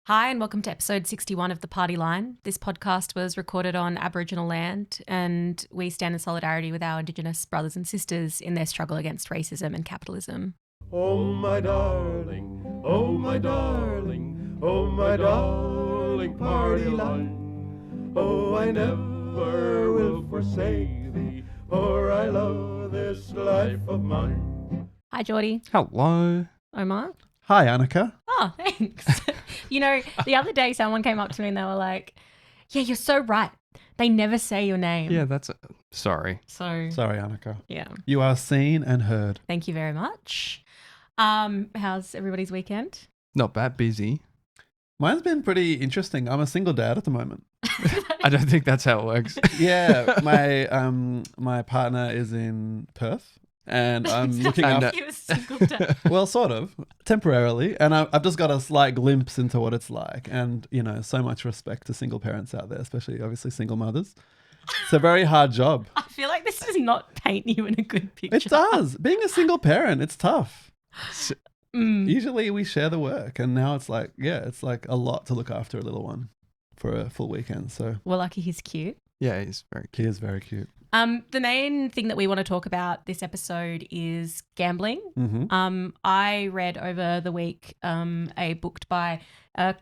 Hi and welcome to episode 61 of The Party Line. This podcast was recorded on Aboriginal land and we stand in solidarity with our Indigenous brothers and sisters in their struggle against racism and capitalism. Oh my darling, oh my darling, oh my darling party line. Oh, I never will forsake thee, for I love this life of mine. Hi Geordie. Hello. Omar. Hi, Anneke. Oh, thanks. You know, the other day someone came up to me and they were like, yeah, you're so right. They never say your name. Yeah, that's sorry. So, Sorry, Anneke. yeah. You are seen and heard. Thank you very much. How's everybody's weekend? Not bad busy. Mine's been pretty interesting. I'm a single dad at the moment. I don't think that's how it works. Yeah, my partner is in Perth, and I'm looking And, after. You were single dad. Well, sort of temporarily, and I've just got a slight glimpse into what it's like, and you know, so much respect to single parents out there, especially obviously single mothers. It's a very hard job. I feel like this does not paint you in a good picture. It does. Being a single parent, it's tough. Mm. Usually we share the work, and now it's like, yeah, it's like a lot to look after a little one for a full weekend. So We're lucky he's cute. Yeah, he's very he cute. is very cute. The main thing that we want to talk about this episode is gambling. Mm-hmm. I read over the week a book by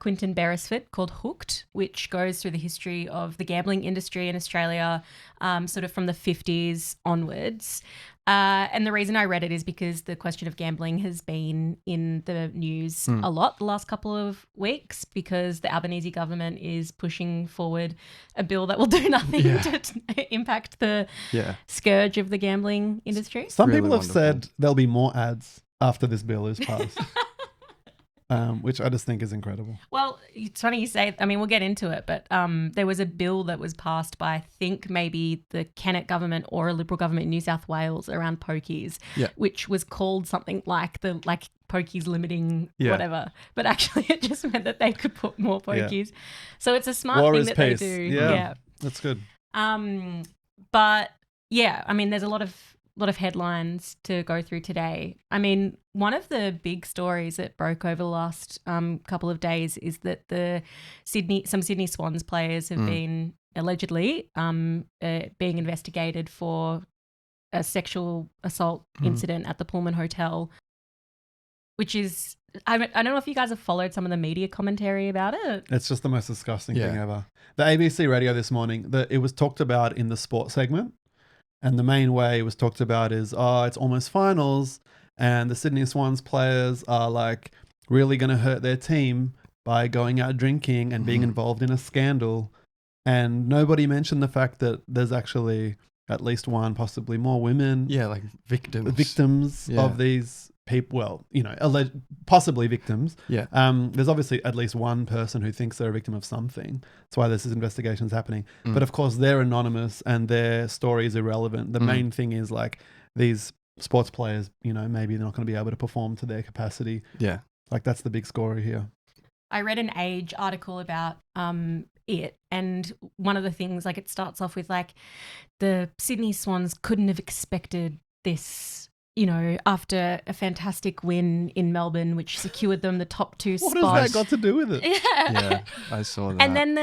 Quentin Beresford called Hooked, which goes through the history of the gambling industry in Australia, sort of from the 50s onwards. And the reason I read it is because the question of gambling has been in the news a lot the last couple of weeks because the Albanese government is pushing forward a bill that will do nothing to impact the scourge of the gambling industry. Some Really people have wonderful. said there'll be more ads after this bill is passed, which I just think is incredible. Well, it's funny you say, I mean, we'll get into it, but there was a bill that was passed by, I think, maybe the Kennett government or a Liberal government in New South Wales around pokies, which was called something like pokies limiting whatever. But actually it just meant that they could put more pokies. So it's a smart War thing is that peace. they do. Yeah. That's good. But yeah, I mean, there's a lot of headlines to go through today. I mean, one of the big stories that broke over the last couple of days is that some Sydney Swans players have been allegedly being investigated for a sexual assault incident at the Pullman Hotel, which is, I don't know if you guys have followed some of the media commentary about it. It's just the most disgusting thing ever. The ABC radio this morning, it was talked about in the sports segment. And the main way it was talked about is, it's almost finals and the Sydney Swans players are like really going to hurt their team by going out drinking and being involved in a scandal. And nobody mentioned the fact that there's actually at least one, possibly more women. Yeah, like Victims Yeah. of these people. Well, you know, possibly victims. Yeah. There's obviously at least one person who thinks they're a victim of something. That's why this investigation's happening. But of course, they're anonymous and their story is irrelevant. The main thing is like these sports players, you know, maybe they're not going to be able to perform to their capacity. Yeah. Like that's the big story here. I read an Age article about it, and one of the things, like, it starts off with like the Sydney Swans couldn't have expected this, you know, after a fantastic win in Melbourne, which secured them the top 2 What spot. has that got to do with it? Yeah, I saw that. And then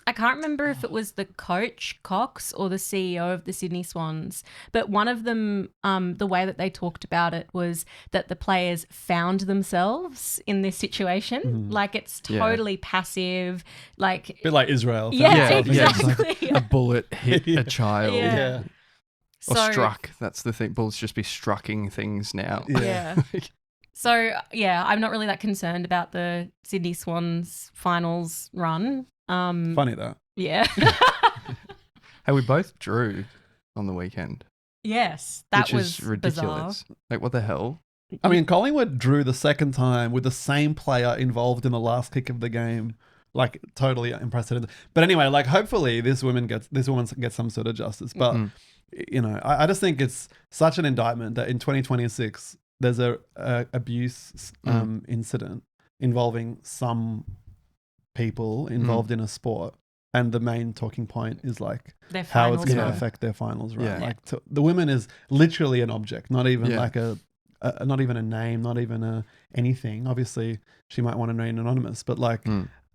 I can't remember if it was the coach, Cox, or the CEO of the Sydney Swans, but one of them, the way that they talked about it was that the players found themselves in this situation. Like, it's totally passive. Like, A bit like Israel. yeah, Yeah, exactly. it's like a bullet hit a child. Yeah. Or So- struck. That's the thing. Bullets just be strucking things now. Yeah. So, yeah, I'm not really that concerned about the Sydney Swans finals run. Funny that. Yeah. Hey, we both drew on the weekend. Yes, that which was is ridiculous. bizarre. Like, what the hell? I mean, Collingwood drew the second time with the same player involved in the last kick of the game. Like, totally unprecedented. But anyway, like, hopefully this woman gets some sort of justice. But, you know, I just think it's such an indictment that in 2026, there's a abuse incident involving some people involved in a sport. And the main talking point is like Their how it's finals going to run. affect their finals run. Yeah. Like the women is literally an object, not even Yeah. like a not even a name, not even anything. Obviously, she might want to remain anonymous, but like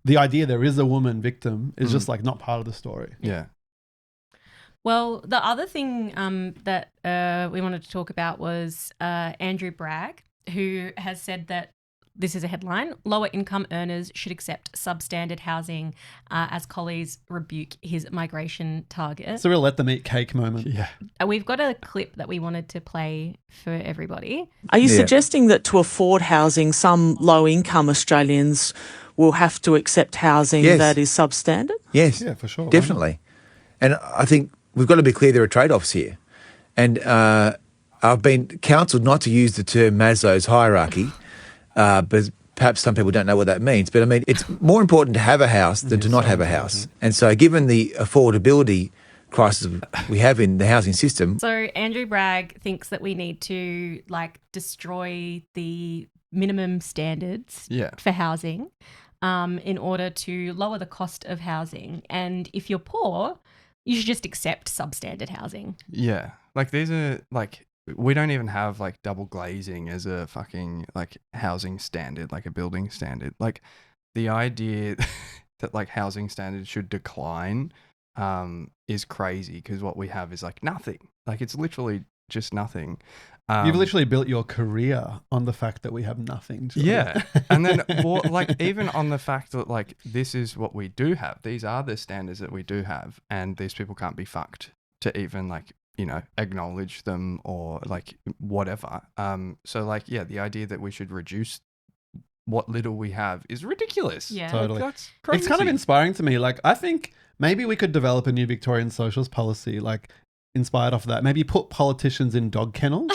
the idea there is a woman victim is just like not part of the story. Yeah. Well, the other thing that we wanted to talk about was Andrew Bragg, who has said that, this is a headline, lower income earners should accept substandard housing as Collies rebuke his migration target. It's a real let them eat cake moment. Yeah. We've got a clip that we wanted to play for everybody. Are you suggesting that to afford housing, some low-income Australians will have to accept housing that is substandard? Yes. Yeah, for sure. Definitely. And I think we've got to be clear there are trade-offs here. And I've been counselled not to use the term Maslow's hierarchy, but perhaps some people don't know what that means. But I mean, it's more important to have a house than to not have a house. And so given the affordability crisis we have in the housing system. So Andrew Bragg thinks that we need to destroy the minimum standards for housing in order to lower the cost of housing. And if you're poor, you should just accept substandard housing. Yeah. Like these are we don't even have double glazing as a fucking housing standard, like a building standard. Like the idea that housing standards should decline is crazy, because what we have is nothing. It's literally just nothing. You've literally built your career on the fact that we have nothing. Yeah. And then even on the fact that this is what we do have. These are the standards that we do have, and these people can't be fucked to even acknowledge them or whatever. So the idea that we should reduce what little we have is ridiculous. Yeah. Totally. That's crazy. It's kind of inspiring to me. I think maybe we could develop a new Victorian socials policy, inspired off of that. Maybe put politicians in dog kennels.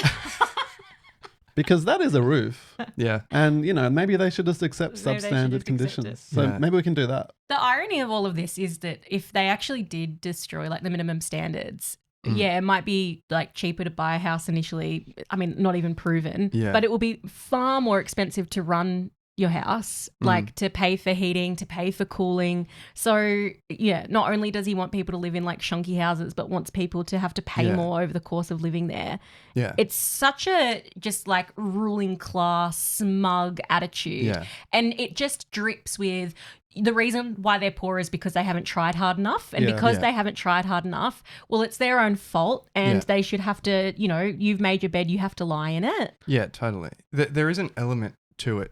Because that is a roof. Yeah. And, maybe they should just accept Maybe they should substandard just conditions. accept it. So maybe we can do that. The irony of all of this is that if they actually did destroy the minimum standards, it might be cheaper to buy a house initially. I mean, not even proven, but it will be far more expensive to run your house, to pay for heating, to pay for cooling. So not only does he want people to live in shonky houses, but wants people to have to pay more over the course of living there. Yeah. It's such a just ruling class smug attitude. Yeah. And it just drips with the reason why they're poor is because they haven't tried hard enough. And because they haven't tried hard enough, well, it's their own fault, and they should have to, you've made your bed, you have to lie in it. Yeah, totally. There is an element to it,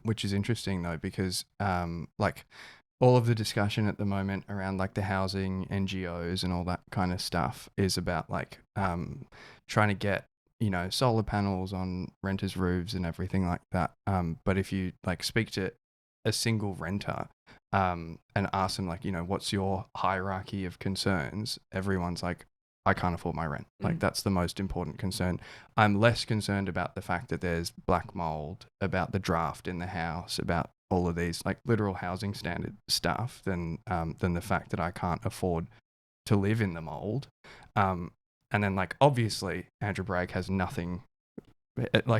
which is interesting though, because all of the discussion at the moment around the housing NGOs and all that kind of stuff is about trying to get solar panels on renters' roofs and everything like that. But if you speak to a single renter and ask them what's your hierarchy of concerns, everyone's I can't afford my rent. That's the most important concern. I'm less concerned about the fact that there's black mold, about the draft in the house, about all of these literal housing standard stuff than the fact that I can't afford to live in the mold. And then obviously Andrew Bragg has nothing,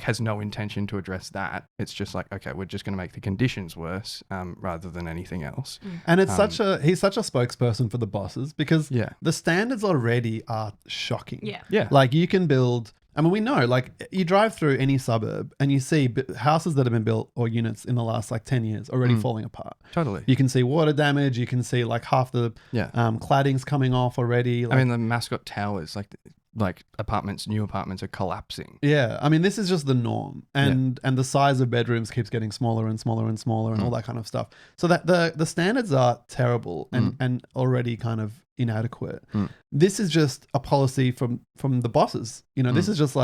has no intention to address that. It's just okay, we're just going to make the conditions worse rather than anything else. And it's he's such a spokesperson for the bosses, because the standards already are shocking. Yeah. You can build, I mean, we know, you drive through any suburb and you see houses that have been built or units in the last 10 years already falling apart. Totally. You can see water damage. You can see half the claddings coming off already. I mean, the Mascot Towers, apartments, new apartments are collapsing. Yeah. I mean, this is just the norm. And the size of bedrooms keeps getting smaller and smaller and smaller and all that kind of stuff. So that the standards are terrible and already kind of inadequate. This is just a policy from the bosses. This is just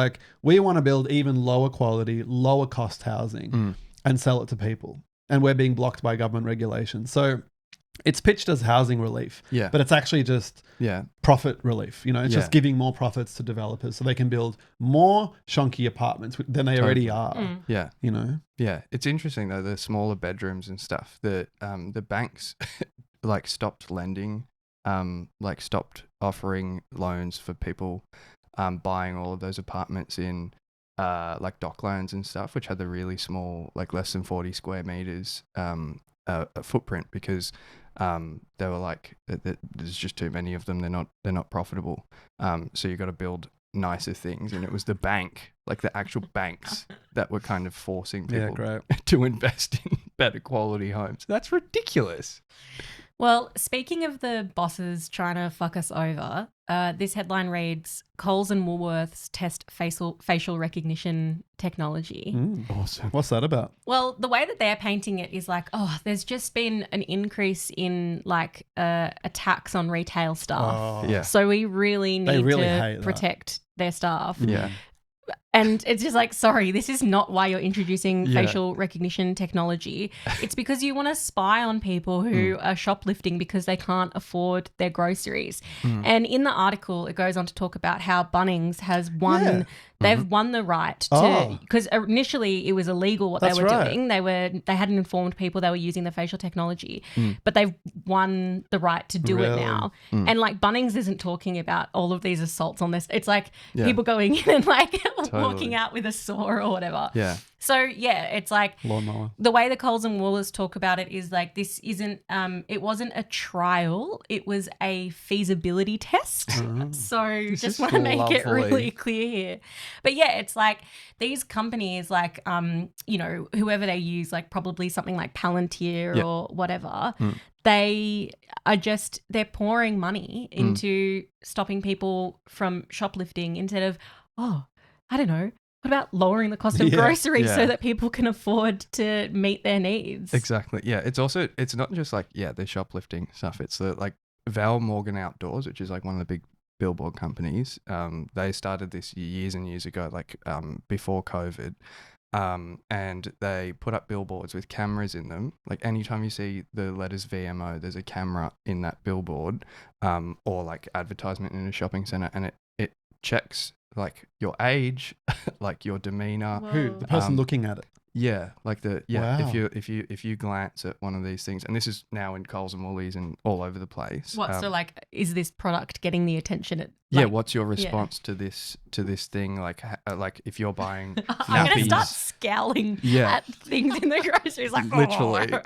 we want to build even lower quality, lower cost housing and sell it to people. And we're being blocked by government regulations. So it's pitched as housing relief, but it's actually just profit relief. It's just giving more profits to developers so they can build more shonky apartments than they already are. Yeah. Yeah. It's interesting though, the smaller bedrooms and stuff, the banks stopped lending, stopped offering loans for people buying all of those apartments in Docklands and stuff, which had the really small, less than 40 square meters footprint, because they were there's just too many of them. They're not profitable. So you got to build nicer things, and it was the bank, like the actual banks that were kind of forcing people great. to invest in better quality homes. That's ridiculous. Well, speaking of the bosses trying to fuck us over, this headline reads, Coles and Woolworths test facial recognition technology. Awesome. What's that about? Well, the way that they're painting it is like, oh, there's just been an increase in like attacks on retail staff. Oh. Yeah. So we really need really to hate that. protect their staff. Yeah. And it's just like, sorry, this is not why you're introducing Yeah. facial recognition technology. It's because you want to spy on people who are shoplifting because they can't afford their groceries. And in the article, it goes on to talk about how Bunnings has won. Yeah. They've won the right to, Oh. because initially it was illegal what That's they were right. doing. They hadn't informed people they were using the facial technology, but they've won the right to do it Really? now. And like Bunnings isn't talking about all of these assaults on this. It's like Yeah. people going in and like walking Totally. out with a saw or whatever. Yeah. So yeah, it's like Lawnmower. the way the Coles and Woolworths talk about it is like this isn't it wasn't a trial, it was a feasibility test. So just is want to make it lovely. really clear here. But yeah, it's like these companies like you know, whoever they use, like probably something like Palantir Yeah. or whatever, they are just they're pouring money into stopping people from shoplifting instead of, oh, I don't know, what about lowering the cost of Yeah. groceries Yeah. so that people can afford to meet their needs? Exactly. Yeah. It's not just like, the shoplifting stuff. It's the like Val Morgan Outdoors, which is like one of the big billboard companies. They started this years and years ago, like before COVID. And they put up billboards with cameras in them. Like anytime you see the letters VMO, there's a camera in that billboard, or like advertisement in a shopping center, and it checks like your age, like your demeanor. Who? The person looking at it. Yeah, like Wow. if you glance at one of these things, and this is now in Coles and Woolies and all over the place. What, so like, is this product getting the attention it Yeah, like, what's your response to this thing? Like if you're buying I'm gonna nappies, start scowling Yeah. at things in the groceries like Literally. oh.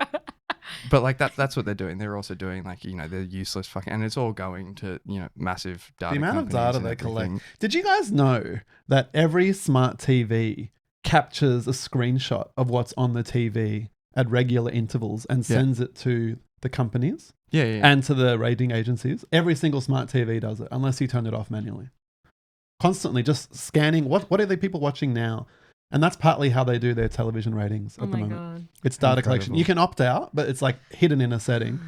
but like that's what they're doing. They're also doing like they're useless fucking, and it's all going to massive data. The amount of companies data and they everything. collect. Did you guys know that every smart TV captures a screenshot of what's on the TV at regular intervals and sends it to the companies Yeah. and to the rating agencies? Every single smart TV does it, unless you turn it off manually. Constantly just scanning what are the people watching now? And that's partly how they do their television ratings at Oh the my moment. god. It's data collection. Incredible. You can opt out, but it's like hidden in a setting.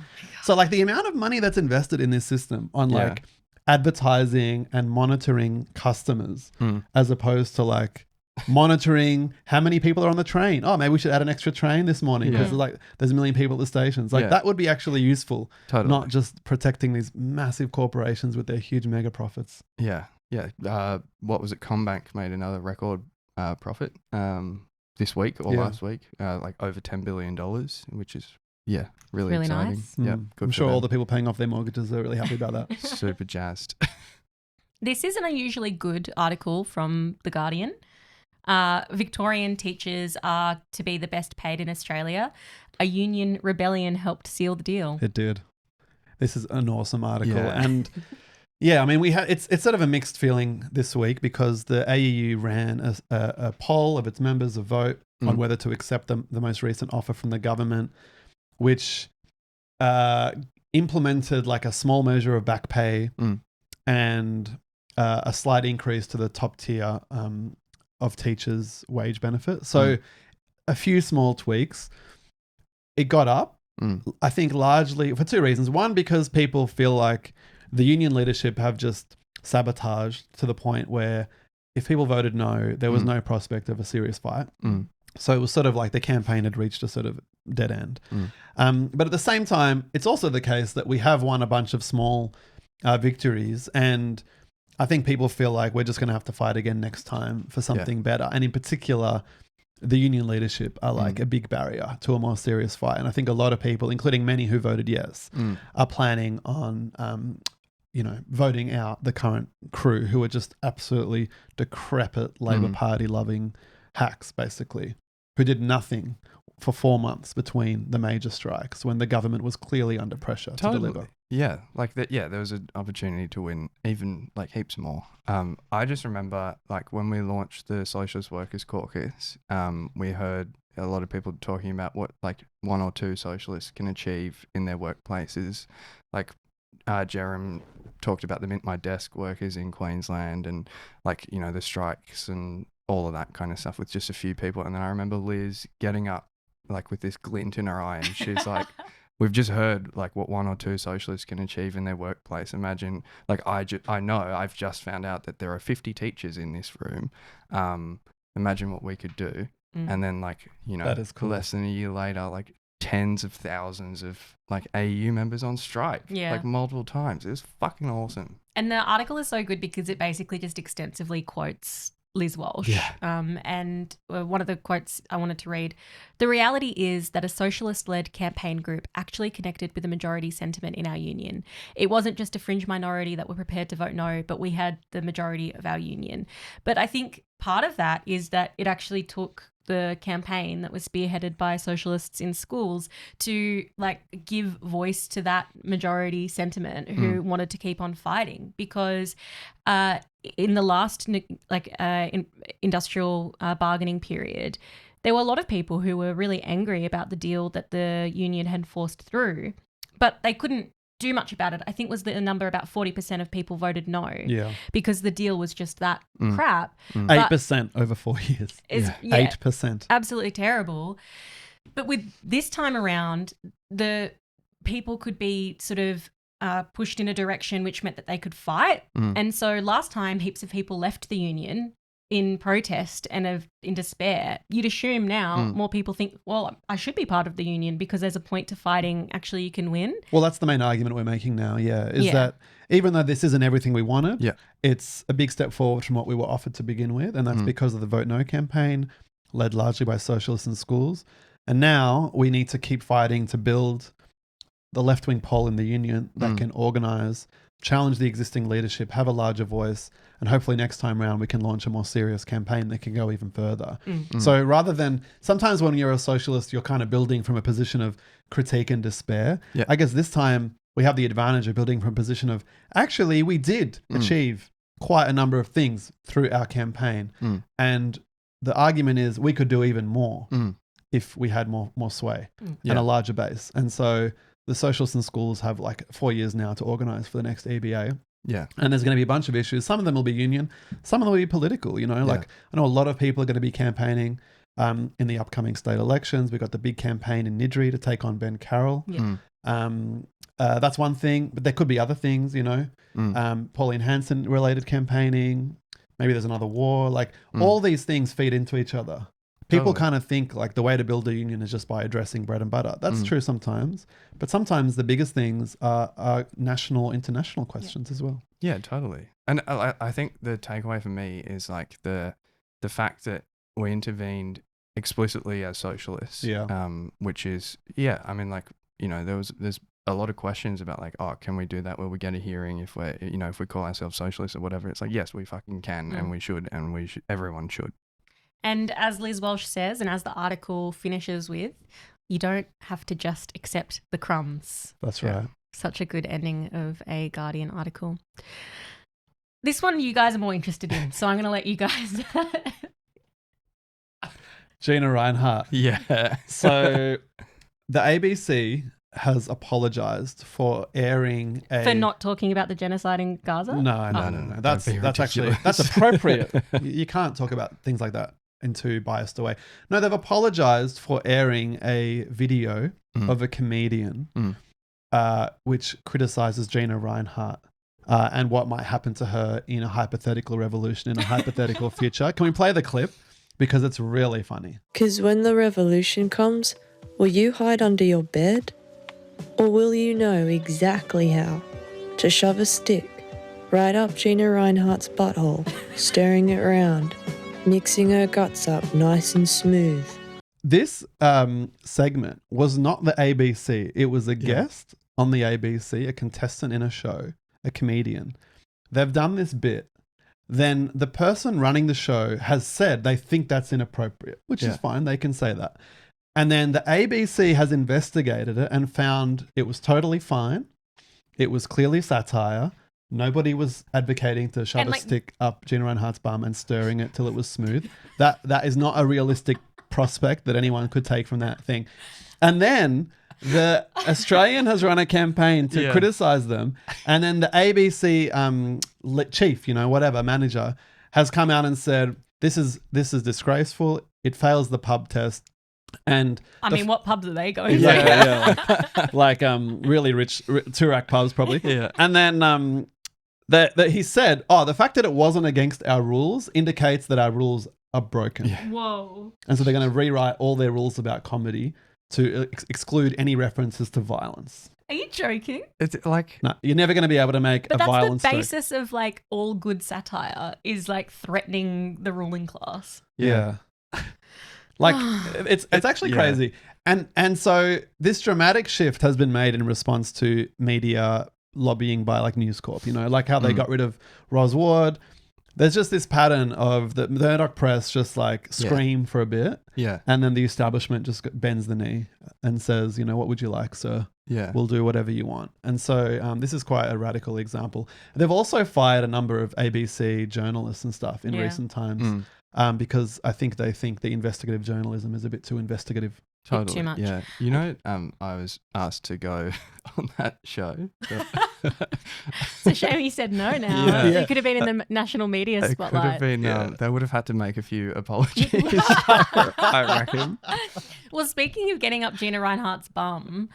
So like the amount of money that's invested in this system on like advertising and monitoring customers as opposed to like monitoring how many people are on the train. Oh, maybe we should add an extra train this morning because like there's a million people at the stations. Like that would be actually useful, Totally. not just protecting these massive corporations with their huge mega profits. Yeah. What was it? Combank made another record profit this week or last week, like over $10 billion, which is really exciting. nice. Yeah, good. I'm for sure all them. the people paying off their mortgages are really happy about that. Super jazzed. This is an unusually good article from The Guardian. Victorian teachers are to be the best paid in Australia. A union rebellion helped seal the deal. It did. This is an awesome article. Yeah. And I mean, it's sort of a mixed feeling this week because the AEU ran a poll of its members, a vote on whether to accept the most recent offer from the government, which implemented like a small measure of back pay and a slight increase to the top tier of teachers' wage benefit. So a few small tweaks. It got up, I think, largely for two reasons. One, because people feel like the union leadership have just sabotaged to the point where if people voted no, there was no prospect of a serious fight. So it was sort of like the campaign had reached a sort of dead end. But at the same time, it's also the case that we have won a bunch of small victories, and I think people feel like we're just going to have to fight again next time for something better. And in particular, the union leadership are like a big barrier to a more serious fight. And I think a lot of people, including many who voted yes, are planning on, voting out the current crew who are just absolutely decrepit Labor Party loving hacks, basically, who did nothing for 4 months between the major strikes when the government was clearly under pressure to deliver. Yeah, like that. Yeah, there was an opportunity to win even like heaps more. I just remember like when we launched the Socialist Workers Caucus, we heard a lot of people talking about what like one or two socialists can achieve in their workplaces. Like Jerem talked about the Mint My Desk workers in Queensland and like, you know, the strikes and all of that kind of stuff with just a few people. And then I remember Liz getting up like with this glint in her eye and she's like, we've just heard like what one or two socialists can achieve in their workplace. Imagine, like I know I've just found out that there are 50 teachers in this room. Imagine what we could do. And then like, you know, That is cool. less than a year later, like tens of thousands of like AU members on strike, like multiple times. It was fucking awesome. And the article is so good because it basically just extensively quotes Liz Walsh. Yeah. And one of the quotes I wanted to read, the reality is that a socialist-led campaign group actually connected with the majority sentiment in our union. It wasn't just a fringe minority that were prepared to vote no, but we had the majority of our union. But I think part of that is that it actually took the campaign that was spearheaded by socialists in schools to like give voice to that majority sentiment who wanted to keep on fighting, because in the last industrial bargaining period, there were a lot of people who were really angry about the deal that the union had forced through, but they couldn't do much about it. I think was the number about 40% of people voted no. Yeah. Because the deal was just that crap. 8% over 4 years. Is 8%. Absolutely terrible. But with this time around, the people could be sort of pushed in a direction which meant that they could fight. And so last time heaps of people left the union in protest and in despair. You'd assume now more people think, well, I should be part of the union because there's a point to fighting. Actually, you can win. Well, that's the main argument we're making now, is that even though this isn't everything we wanted, it's a big step forward from what we were offered to begin with, and that's because of the Vote No campaign, led largely by socialists in schools. And now we need to keep fighting to build the left-wing pole in the union that can organise, challenge the existing leadership, have a larger voice, and hopefully next time round we can launch a more serious campaign that can go even further. So rather than, sometimes when you're a socialist, you're kind of building from a position of critique and despair. I guess this time we have the advantage of building from a position of, actually we did achieve quite a number of things through our campaign. And the argument is we could do even more if we had more sway and a larger base. And so the socialists in schools have like 4 years now to organise for the next EBA. Yeah. And there's going to be a bunch of issues. Some of them will be union. Some of them will be political, you know. Like I know a lot of people are going to be campaigning in the upcoming state elections. We've got the big campaign in Niddrie to take on Ben Carroll. That's one thing. But there could be other things, you know. Pauline Hanson related campaigning. Maybe there's another war. Like all these things feed into each other. People kind of think like the way to build a union is just by addressing bread and butter. That's true sometimes. But sometimes the biggest things are national, international questions as well. Yeah, totally. And I think the takeaway for me is like the fact that we intervened explicitly as socialists. Which is, I mean, like, you know, there's a lot of questions about like, oh, can we do that where we get a hearing if we're, you know, if we call ourselves socialists or whatever. It's like, yes, we fucking can and we should, everyone should. And as Liz Walsh says, and as the article finishes with, you don't have to just accept the crumbs. That's right. Such a good ending of a Guardian article. This one you guys are more interested in, so I'm going to let you guys. Gina Reinhart. Yeah. So the ABC has apologised for airing for not talking about the genocide in Gaza? No. That's actually, that's appropriate. You can't talk about things like that in too biased a way. No, they've apologized for airing a video of a comedian which criticizes Gina Reinhart and what might happen to her in a hypothetical revolution, in a hypothetical future. Can we play the clip? Because it's really funny. Because when the revolution comes, will you hide under your bed? Or will you know exactly how to shove a stick right up Gina Reinhart's butthole, stirring it around, mixing her guts up nice and smooth? This segment was not the ABC. It was a guest on the ABC, a contestant in a show, a comedian. They've done this bit. Then the person running the show has said they think that's inappropriate, which is fine. They can say that. And then the ABC has investigated it and found it was totally fine. It was clearly satire. Nobody was advocating to shove And, a like- stick up Gina Rinehart's bum and stirring it till it was smooth. That is not a realistic prospect that anyone could take from that thing. And then the Australian has run a campaign to criticize them, and then the ABC chief, manager, has come out and said this is disgraceful. It fails the pub test. And what pubs are they going to? yeah, like really rich Turak pubs probably. Yeah. And then that he said, the fact that it wasn't against our rules indicates that our rules are broken. Yeah. Whoa. And so they're going to rewrite all their rules about comedy to exclude any references to violence. Are you joking? It's like, No, you're never going to be able to make But a that's violence the joke. basis of like all good satire is like threatening the ruling class. Yeah. Like it's actually crazy. And so this dramatic shift has been made in response to media lobbying by like News Corp, like how they got rid of Ros Ward. There's just this pattern of the Murdoch press just like scream for a bit. yeah, And then the establishment just bends the knee and says, what would you like, sir? yeah. We'll do whatever you want. And so this is quite a radical example. They've also fired a number of ABC journalists and stuff in recent times because I think they think the investigative journalism is a bit too investigative. Totally. Too much. Yeah. I was asked to go on that show. It's a shame he said no now. Yeah. He could have been in the national media It could spotlight. have been, they would have had to make a few apologies, I reckon. Well, speaking of getting up Gina Rinehart's bum,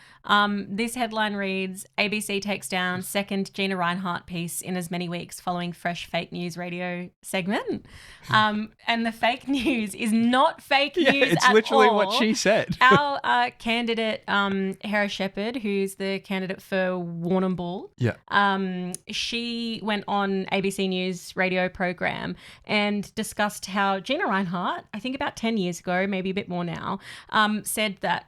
this headline reads, ABC takes down second Gina Rinehart piece in as many weeks following fresh fake news radio segment. And the fake news is not fake news It's at literally all. what she said. Our candidate, Hera Shepherd, who's the candidate for Warrnambool, she went on ABC News radio program and discussed how Gina Rinehart, I think about 10 years ago, maybe a bit more now, said that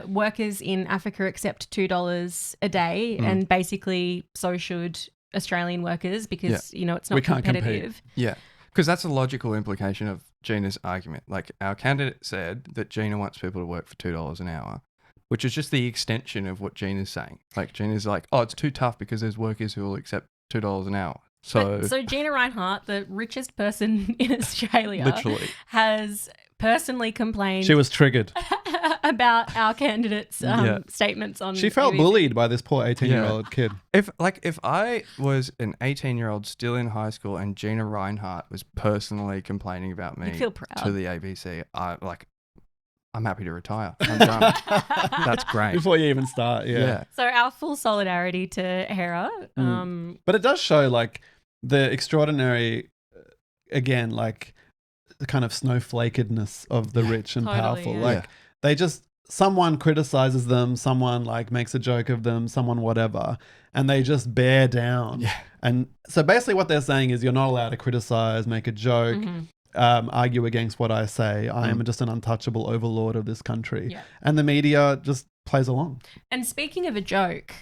workers in Africa accept $2 a day and basically so should Australian workers because, it's not We can't competitive. Yeah. Because that's a logical implication of Gina's argument. Like, our candidate said that Gina wants people to work for $2 an hour, which is just the extension of what Gina's saying. Like, Gina's like, it's too tough because there's workers who will accept $2 an hour. So Gina Rinehart, the richest person in Australia, literally has personally complained She was triggered. about our candidates' statements on She felt ABC. bullied by this poor 18-year-old kid. If I was an 18-year-old still in high school and Gina Rinehart was personally complaining about me You'd feel proud. to the ABC, I'm happy to retire. I'm done. That's great. Before you even start, Yeah. So our full solidarity to Hera. But it does show like the extraordinary, again, like the kind of snowflakedness of the rich and Totally, powerful. yeah. Like they just, someone criticizes them, someone like makes a joke of them, someone whatever, and they just bear down. Yeah. And so basically what they're saying is you're not allowed to criticize, make a joke, argue against what I say. I am just an untouchable overlord of this country. Yeah. And the media just plays along. And speaking of a joke,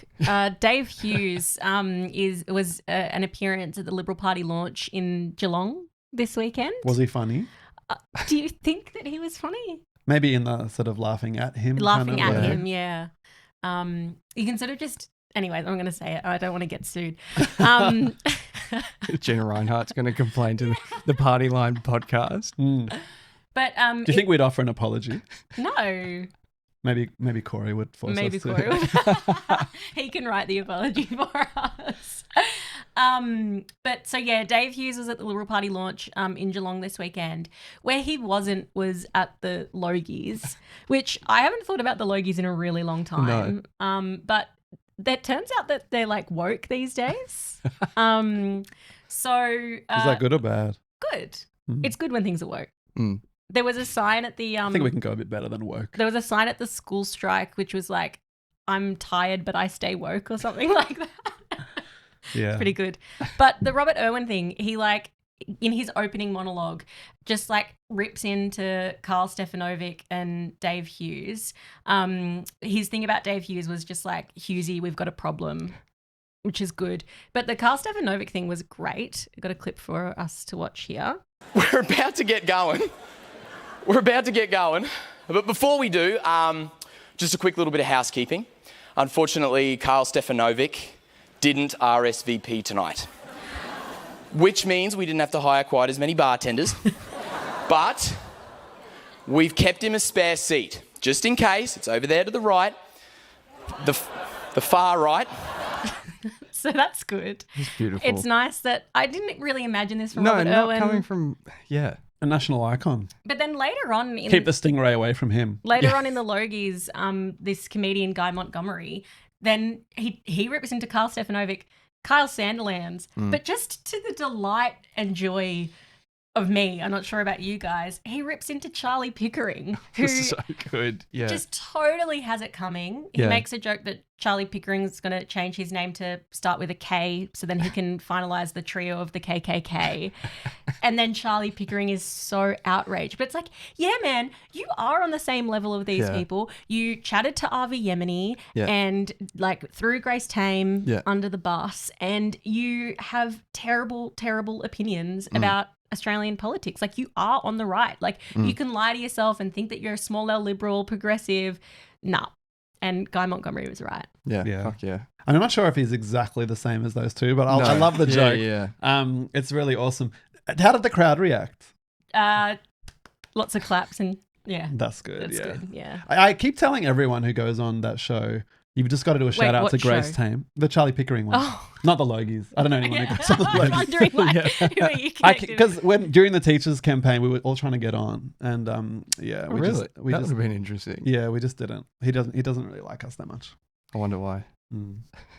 Dave Hughes was an appearance at the Liberal Party launch in Geelong this weekend. Was he funny? Do you think that he was funny? Maybe in the sort of laughing at him. Laughing kind of at way. him, yeah. You can sort of just... Anyway, I'm going to say it. I don't want to get sued. Gina Rinehart's going to complain to the Party Line podcast. But Do you think we'd offer an apology? No. Maybe Corey would force Maybe us to. Corey would. He can write the apology for us. But so yeah, Dave Hughes was at the Liberal Party launch in Geelong this weekend. Where he wasn't was at the Logies, which I haven't thought about the Logies in a really long time. But it turns out that they're like woke these days. So Is that good or bad? good. It's good when things are woke. Mm. There was a sign at the I think we can go a bit better than woke. there was a sign at the school strike which was like, "I'm tired, but I stay woke" or something like that. Yeah. Pretty good. But the Robert Irwin thing, he like in his opening monologue just like rips into Carl Stefanovic and Dave Hughes. His thing about Dave Hughes was just like, "Hughesy, we've got a problem," which is good. But the Carl Stefanovic thing was great. I've got a clip for us to watch here. We're about to get going. But before we do, just a quick little bit of housekeeping. Unfortunately, Carl Stefanovic didn't RSVP tonight. Which means we didn't have to hire quite as many bartenders. But we've kept him a spare seat, just in case. It's over there to the right, the far right. So that's good. It's beautiful. It's nice that I didn't really imagine this from no, Robert not Irwin. coming from A national icon. But then later on, Keep the stingray away from him. Later on in the Logies, this comedian Guy Montgomery, then he rips into Kyle Sandilands, but just to the delight and joy of me, I'm not sure about you guys, he rips into Charlie Pickering, who so good. Yeah. just totally has it coming. He makes a joke that Charlie Pickering's going to change his name to start with a K so then he can finalize the trio of the KKK. And then Charlie Pickering is so outraged. But it's like, yeah, man, you are on the same level of these people. You chatted to Avi Yemeni and like threw Grace Tame under the bus, and you have terrible, terrible opinions about Australian politics. Like, you are on the right. Like, you can lie to yourself and think that you're a small L liberal, progressive. Nah. And Guy Montgomery was right. Yeah. Fuck yeah. I'm not sure if he's exactly the same as those two, but I love the joke. Yeah. It's really awesome. How did the crowd react? Lots of claps and That's good. That's good. Yeah. I keep telling everyone who goes on that show, you've just got to do a shout out what to Grace show? Tame, the Charlie Pickering one, not the Logies. I don't know anyone who goes on the I was Logies. wondering who are you connected Because when during the teachers' campaign, we were all trying to get on, and we That just would have been interesting. yeah, we just didn't. He doesn't really like us that much. I wonder why.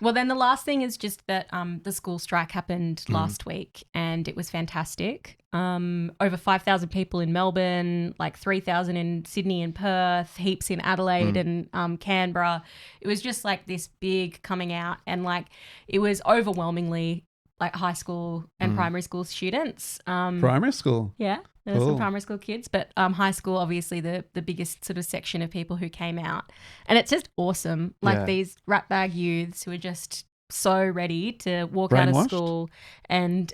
Well, then the last thing is just that the school strike happened last week, and it was fantastic. Over 5,000 people in Melbourne, like 3,000 in Sydney and Perth, heaps in Adelaide and Canberra. It was just like this big coming out, and like it was overwhelmingly like high school and primary school students. Primary school. Yeah. There were Cool. some primary school kids, but high school, obviously the biggest sort of section of people who came out. And it's just awesome. Like these ratbag youths who are just so ready to walk out of Brainwashed? school and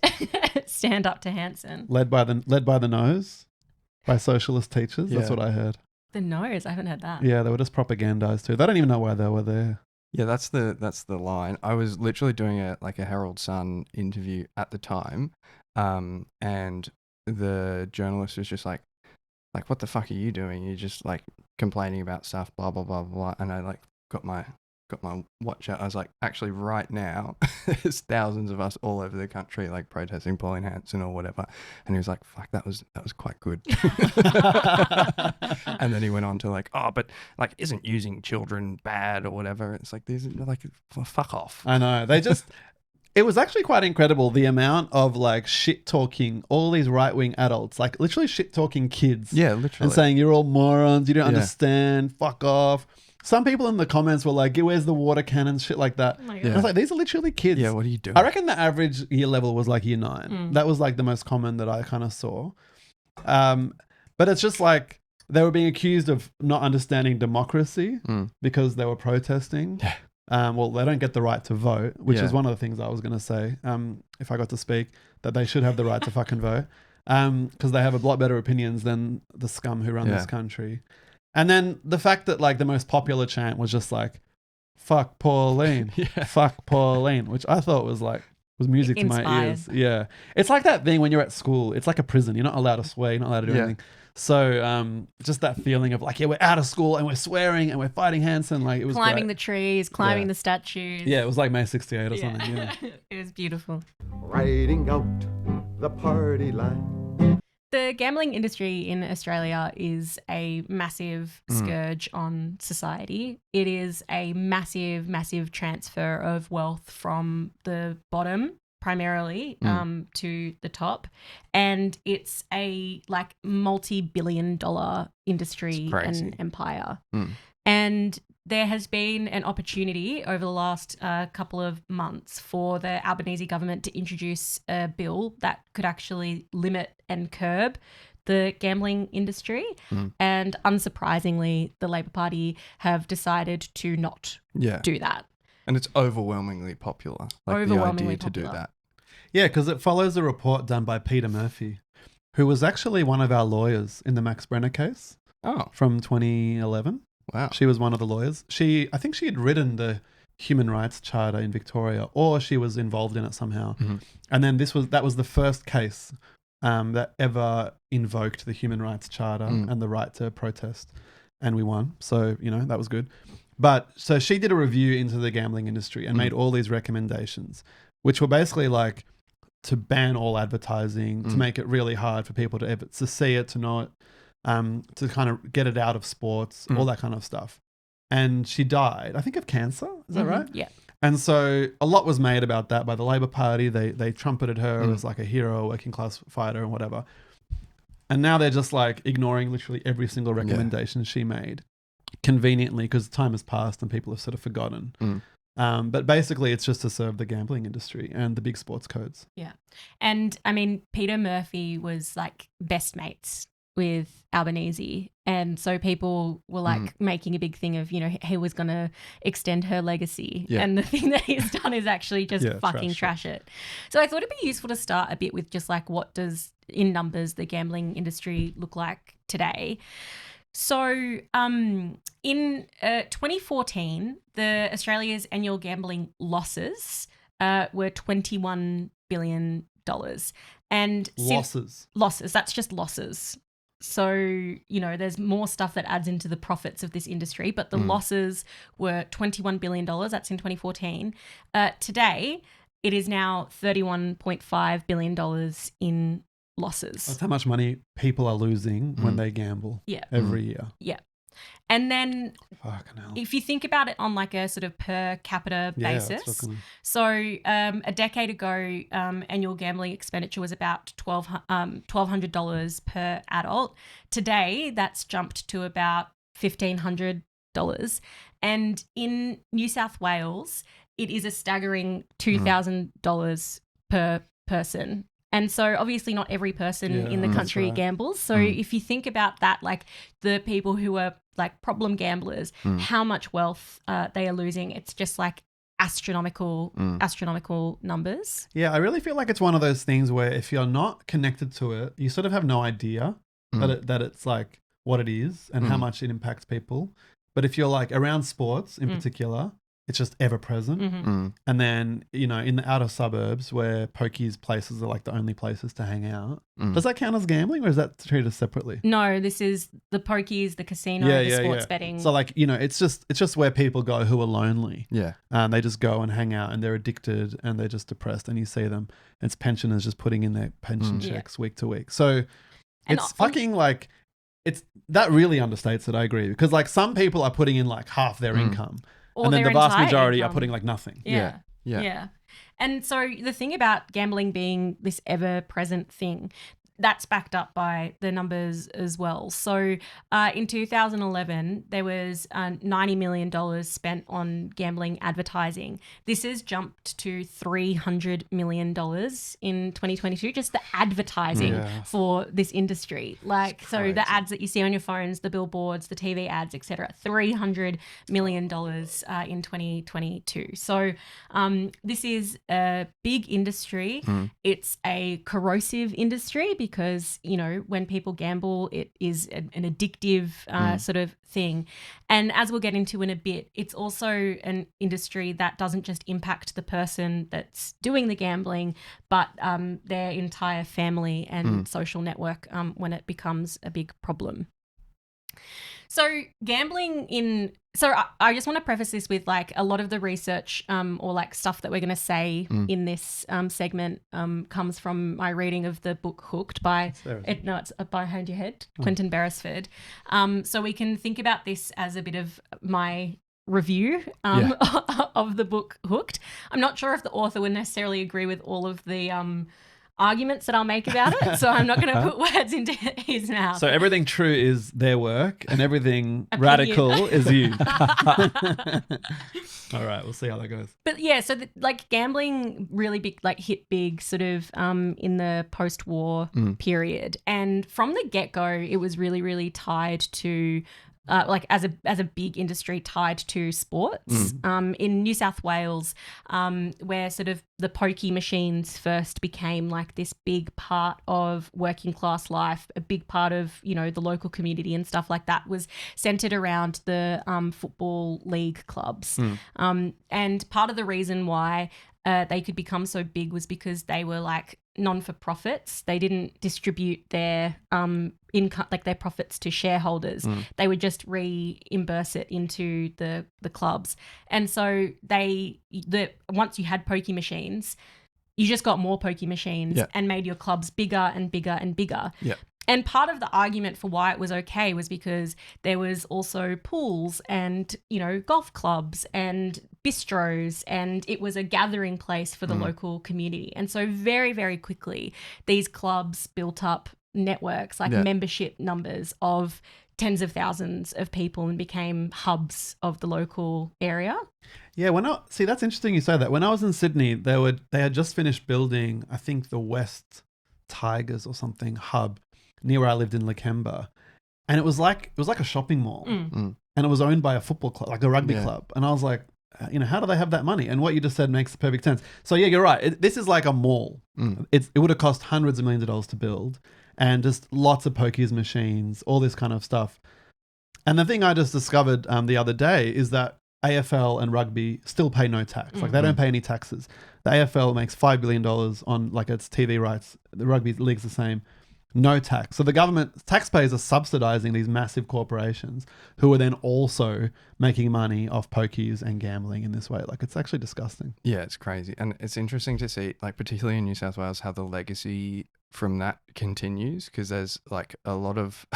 stand up to Hanson. Led by the nose, by socialist teachers. That's Yeah. what I heard. The nose, I haven't heard that. Yeah, they were just propagandized too. They don't even know why they were there. Yeah, that's the line. I was literally doing a Herald Sun interview at the time, and the journalist was just like, what the fuck are you doing? You're just like complaining about stuff, blah blah blah blah. And I like got my watch out. I was like, actually, right now, there's thousands of us all over the country like protesting Pauline Hanson or whatever. And he was like, fuck, that was quite good. And then he went on to like, oh, but like, isn't using children bad or whatever? It's like, these are like, fuck off. I know. They just. It was actually quite incredible the amount of like shit talking all these right wing adults, like literally shit talking kids. Yeah, literally. And saying you're all morons, you don't understand, fuck off. Some people in the comments were like, where's the water cannons, shit like that. Oh my God. And I was like, these are literally kids. Yeah, what are you doing? I reckon the average year level was like year 9. That was like the most common that I kind of saw. But it's just like they were being accused of not understanding democracy because they were protesting. Yeah. Well, they don't get the right to vote, which Yeah. is one of the things I was going to say, if I got to speak, that they should have the right to fucking vote because they have a lot better opinions than the scum who run this country. And then the fact that like the most popular chant was just like, fuck Pauline, fuck Pauline, which I thought was music to my ears. Yeah. It's like that thing when you're at school. It's like a prison. You're not allowed to swear. You're not allowed to do anything. So just that feeling of like, yeah, we're out of school and we're swearing and we're fighting Hanson. Like it was Climbing great. the trees, climbing the statues. Yeah, it was like May 68 or something. Yeah. It was beautiful. Riding out the party line. The gambling industry in Australia is a massive scourge on society. It is a massive, massive transfer of wealth from the bottom primarily to the top. And it's a like multi-billion-dollar industry and empire. And there has been an opportunity over the last couple of months for the Albanese government to introduce a bill that could actually limit and curb the gambling industry. And unsurprisingly, the Labor Party have decided to not do that. And it's overwhelmingly popular. Like the idea to do that. Yeah, because it follows a report done by Peter Murphy, who was actually one of our lawyers in the Max Brenner case Oh, from 2011. wow. She was one of the lawyers. I think she had written the human rights charter in Victoria, or she was involved in it somehow. And then that was the first case that ever invoked the human rights charter and the right to protest, and we won. So, you know, that was good. But so she did a review into the gambling industry and made all these recommendations, which were basically like to ban all advertising, to make it really hard for people to see it, to know it, to kind of get it out of sports, all that kind of stuff. And she died, I think, of cancer. Is that right? Yeah. And so a lot was made about that by the Labor Party. They trumpeted her as like a hero, a working class fighter and whatever. And now they're just like ignoring literally every single recommendation she made, conveniently, because time has passed and people have sort of forgotten. But basically it's just to serve the gambling industry and the big sports codes. Yeah. And I mean, Peter Murphy was like best mates with Albanese. And so people were like making a big thing of, you know, he was going to extend her legacy. Yeah. And the thing that he's done is actually just fucking trash it. So I thought it'd be useful to start a bit with just like, what does, in numbers, the gambling industry look like today? So in 2014, Australia's annual gambling losses were $21 billion. And losses, that's just losses. So, you know, there's more stuff that adds into the profits of this industry, but the losses were $21 billion. That's in 2014. Today, it is now $31.5 billion in losses. That's how much money people are losing when they gamble every year. Yeah. And then if you think about it on like a sort of per capita basis, so a decade ago, annual gambling expenditure was about $1,200 per adult. Today, that's jumped to about $1,500. And in New South Wales, it is a staggering $2,000 per person. And so obviously not every person in the country gambles. So if you think about that, like the people who are like problem gamblers, how much wealth they are losing, it's just like astronomical numbers. Yeah, I really feel like it's one of those things where if you're not connected to it, you sort of have no idea that it's like what it is and how much it impacts people. But if you're like around sports in particular, it's just ever present. And then, you know, in the outer suburbs where pokies places are like the only places to hang out. Does that count as gambling or is that treated separately? No, this is the pokies, the casino, the sports betting. So like, you know, it's just where people go who are lonely. Yeah. They just go and hang out and they're addicted and they're just depressed and you see them. It's pensioners just putting in their pension checks week to week. So it's fucking like, that really understates it, I agree. Because like some people are putting in like half their income. And then the vast majority are putting like nothing. Yeah. And so the thing about gambling being this ever-present thing, that's backed up by the numbers as well. So in 2011, there was $90 million spent on gambling advertising. This has jumped to $300 million in 2022, just the advertising for this industry. Like, so the ads that you see on your phones, the billboards, the TV ads, etc., $300 million in 2022. So this is a big industry. It's a corrosive industry because, you know, when people gamble, it is an addictive sort of thing. And as we'll get into in a bit, it's also an industry that doesn't just impact the person that's doing the gambling, but their entire family and social network when it becomes a big problem. So gambling so I just want to preface this with like a lot of the research or like stuff that we're going to say in this segment comes from my reading of the book Hooked by Hold Your Head, Quentin Beresford. So we can think about this as a bit of my review of the book Hooked. I'm not sure if the author would necessarily agree with all of the arguments that I'll make about it, so I'm not going to put words into his mouth. So everything true is their work and everything radical is you. All right, we'll see how that goes. But yeah, so like gambling really big, like hit big sort of in the post-war period. And from the get-go, it was really, really tied to like as a big industry tied to sports. In New South Wales, where sort of the pokie machines first became like this big part of working class life, a big part of, you know, the local community and stuff like that, was centered around the football league clubs. And part of the reason why they could become so big was because they were like non-for-profits. They didn't distribute their income, like their profits, to shareholders. They would just reimburse it into the clubs. And so once you had pokie machines, you just got more pokie machines and made your clubs bigger and bigger and bigger. Yeah. And part of the argument for why it was okay was because there was also pools and, you know, golf clubs and bistros, and it was a gathering place for the local community. And so very, very quickly, these clubs built up networks, like membership numbers of tens of thousands of people, and became hubs of the local area. Yeah, see, that's interesting you say that. When I was in Sydney, they had just finished building, I think, the West Tigers or something hub near where I lived in Lakemba, and it was like a shopping mall, and it was owned by a football club, like a rugby club. And I was like, you know, how do they have that money? And what you just said makes perfect sense. So yeah, you're right. This is like a mall. It would have cost hundreds of millions of dollars to build, and just lots of pokies machines, all this kind of stuff. And the thing I just discovered the other day is that AFL and rugby still pay no tax. Like they don't pay any taxes. The AFL makes $5 billion on like its TV rights. The rugby league's the same. No tax. So the government, taxpayers are subsidizing these massive corporations who are then also making money off pokies and gambling in this way. Like, it's actually disgusting. Yeah, it's crazy. And it's interesting to see, like, particularly in New South Wales, how the legacy from that continues, because there's like a lot of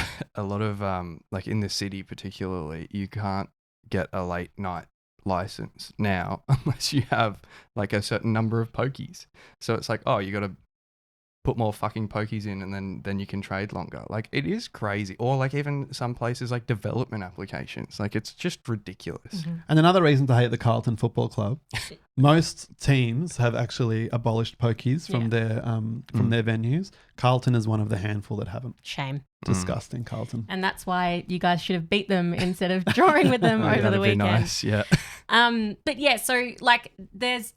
like in the city particularly, you can't get a late night license now unless you have like a certain number of pokies. So it's like, oh, you got to put more fucking pokies in, and then you can trade longer. Like, it is crazy. Or like even some places like development applications. Like, it's just ridiculous. And another reason to hate the Carlton Football Club, most teams have actually abolished pokies from their venues. Carlton is one of the handful that haven't. Shame. Disgusting, Carlton. And that's why you guys should have beat them instead of drawing with them over the weekend. Nice, yeah. But yeah, so like there's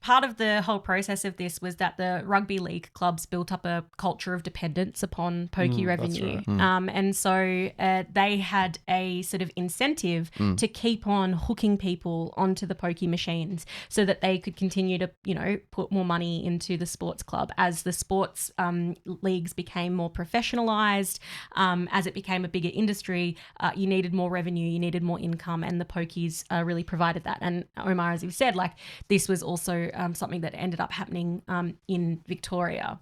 part of the whole process of this was that the rugby league clubs built up a culture of dependence upon pokie revenue. Right. And so they had a sort of incentive to keep on hooking people onto the pokie machines so that they could continue to, you know, put more money into the sports club. As the sports leagues became more professionalized, as it became a bigger industry, you needed more revenue, you needed more income, and the pokies really provided that. And Omar, as you said, like this was also something that ended up happening in Victoria.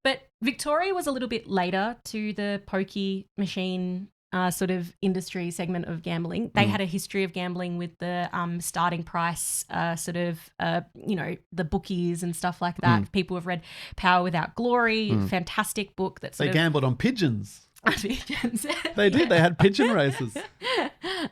But Victoria was a little bit later to the pokie machine sort of industry segment of gambling. They had a history of gambling with the starting price you know, the bookies and stuff like that. People have read Power Without Glory, fantastic book. They gambled on pigeons. Pigeons. They did. They had pigeon races.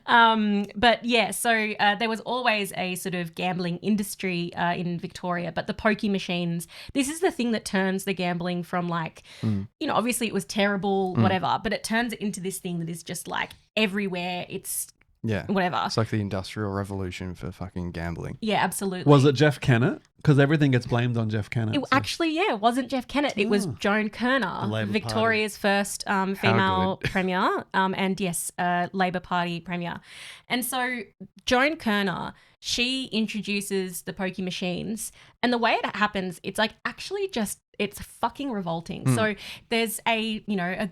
But yeah, so there was always a sort of gambling industry in Victoria, but the pokie machines, this is the thing that turns the gambling from like, you know, obviously it was terrible, whatever, but it turns it into this thing that is just like everywhere. It's whatever. It's like the Industrial Revolution for fucking gambling. Yeah, absolutely. Was it Jeff Kennett? Because everything gets blamed on Jeff Kennett. Actually, it wasn't Jeff Kennett. It was Joan Kerner, Victoria's first female premier, and yes, Labor Party premier. And so Joan Kerner, she introduces the pokie machines, and the way it happens, it's like actually just, it's fucking revolting. So there's a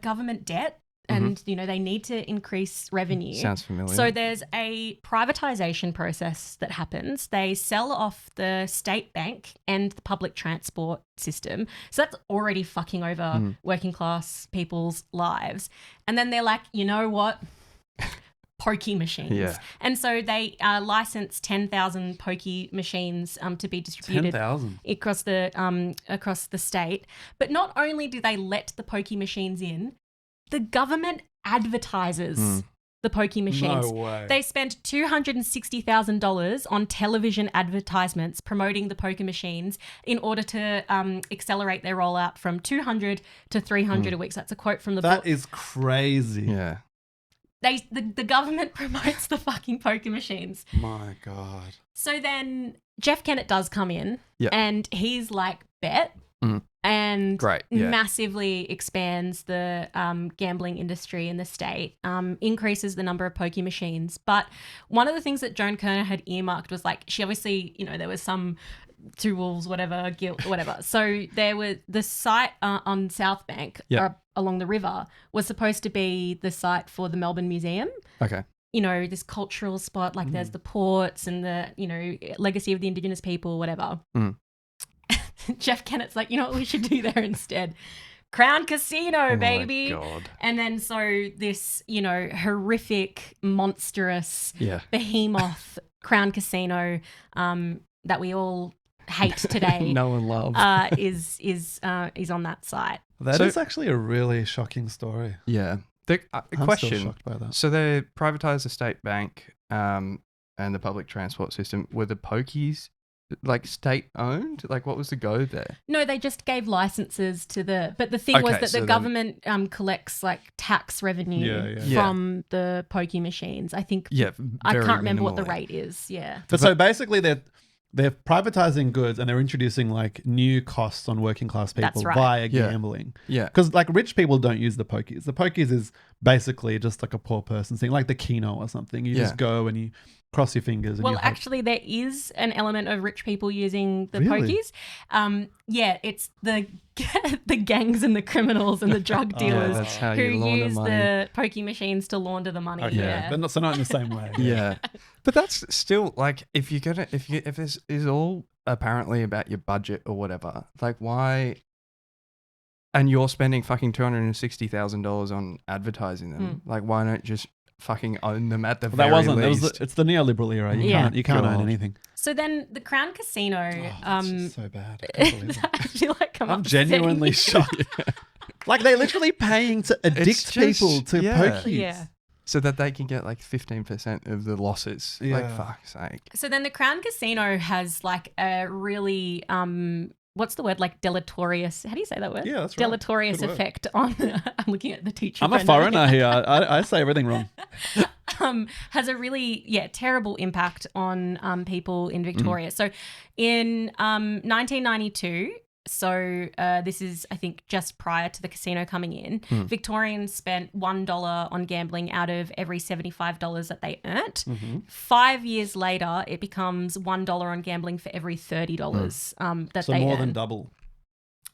government debt, and, you know, they need to increase revenue. Sounds familiar. So there's a privatisation process that happens. They sell off the state bank and the public transport system. So that's already fucking over working class people's lives. And then they're like, you know what? Pokie machines. Yeah. And so they licensed 10,000 pokie machines to be distributed 10,000 across the state. But not only do they let the pokie machines in, the government advertises the pokie machines. No way. They spent $260,000 on television advertisements promoting the poker machines in order to accelerate their rollout from 200 to 300 a week. So that's a quote from the book. That is crazy. Yeah. the government promotes the fucking poker machines. My God. So then Jeff Kennett does come in, Yep. and he's like, bet. Mm. And Great, yeah. massively expands the gambling industry in the state, increases the number of pokie machines. But one of the things that Joan Kerner had earmarked was like, she obviously, there was some two wolves, whatever, guilt, whatever. So there were the site on South Bank along the river was supposed to be the site for the Melbourne Museum. Okay. This cultural spot, like there's the ports and the, legacy of the Indigenous people, whatever. Mm. Jeff Kennett's like, you know what we should do there instead? Crown Casino, baby. Oh my God. And then so this, horrific, monstrous, behemoth Crown Casino that we all hate today. No one loves. is on that site. That is actually a really shocking story. Yeah. I'm Question. still shocked by that. So they privatised the state bank and the public transport system. Were the pokies like state owned? Like what was the go there? No, they just gave licenses to but the thing was that the government collects like tax revenue from the pokie machines. I think I can't remember what the rate is. Yeah. But so basically they're privatizing goods and they're introducing like new costs on working class people via gambling. Yeah. Because like rich people don't use the pokies. The pokies is basically just like a poor person's thing, like the Keno or something. You just go and you cross your fingers. And actually, there is an element of rich people using the Really? pokies. It's the gangs and the criminals and the drug dealers that's how who you launder use money. the pokie machines to launder the money. Okay. Yeah. But not in the same way. Yeah. But that's still like if this is all apparently about your budget or whatever, like why? And you're spending fucking $260,000 on advertising them. Like why don't you just fucking own them at the very least? It's the neoliberal era. You can't own anything. So then the Crown Casino. This is so bad. I can't believe it. I feel like I'm genuinely shocked. Like they're literally paying to addict people to pokies. Yeah. So that they can get like 15% of the losses. Yeah. Like fuck's sake. So then the Crown Casino has like a really what's the word, like deleterious, how do you say that word? Yeah, that's right. Deleterious Good word. effect on I'm looking at the teacher. I'm a foreigner here. I say everything wrong. Has a really terrible impact on people in Victoria. So in 1992, so this is I think just prior to the casino coming in, Victorians spent $1 on gambling out of every $75 that they earned. 5 years later, it becomes $1 on gambling for every $30 that So they more earn. than double.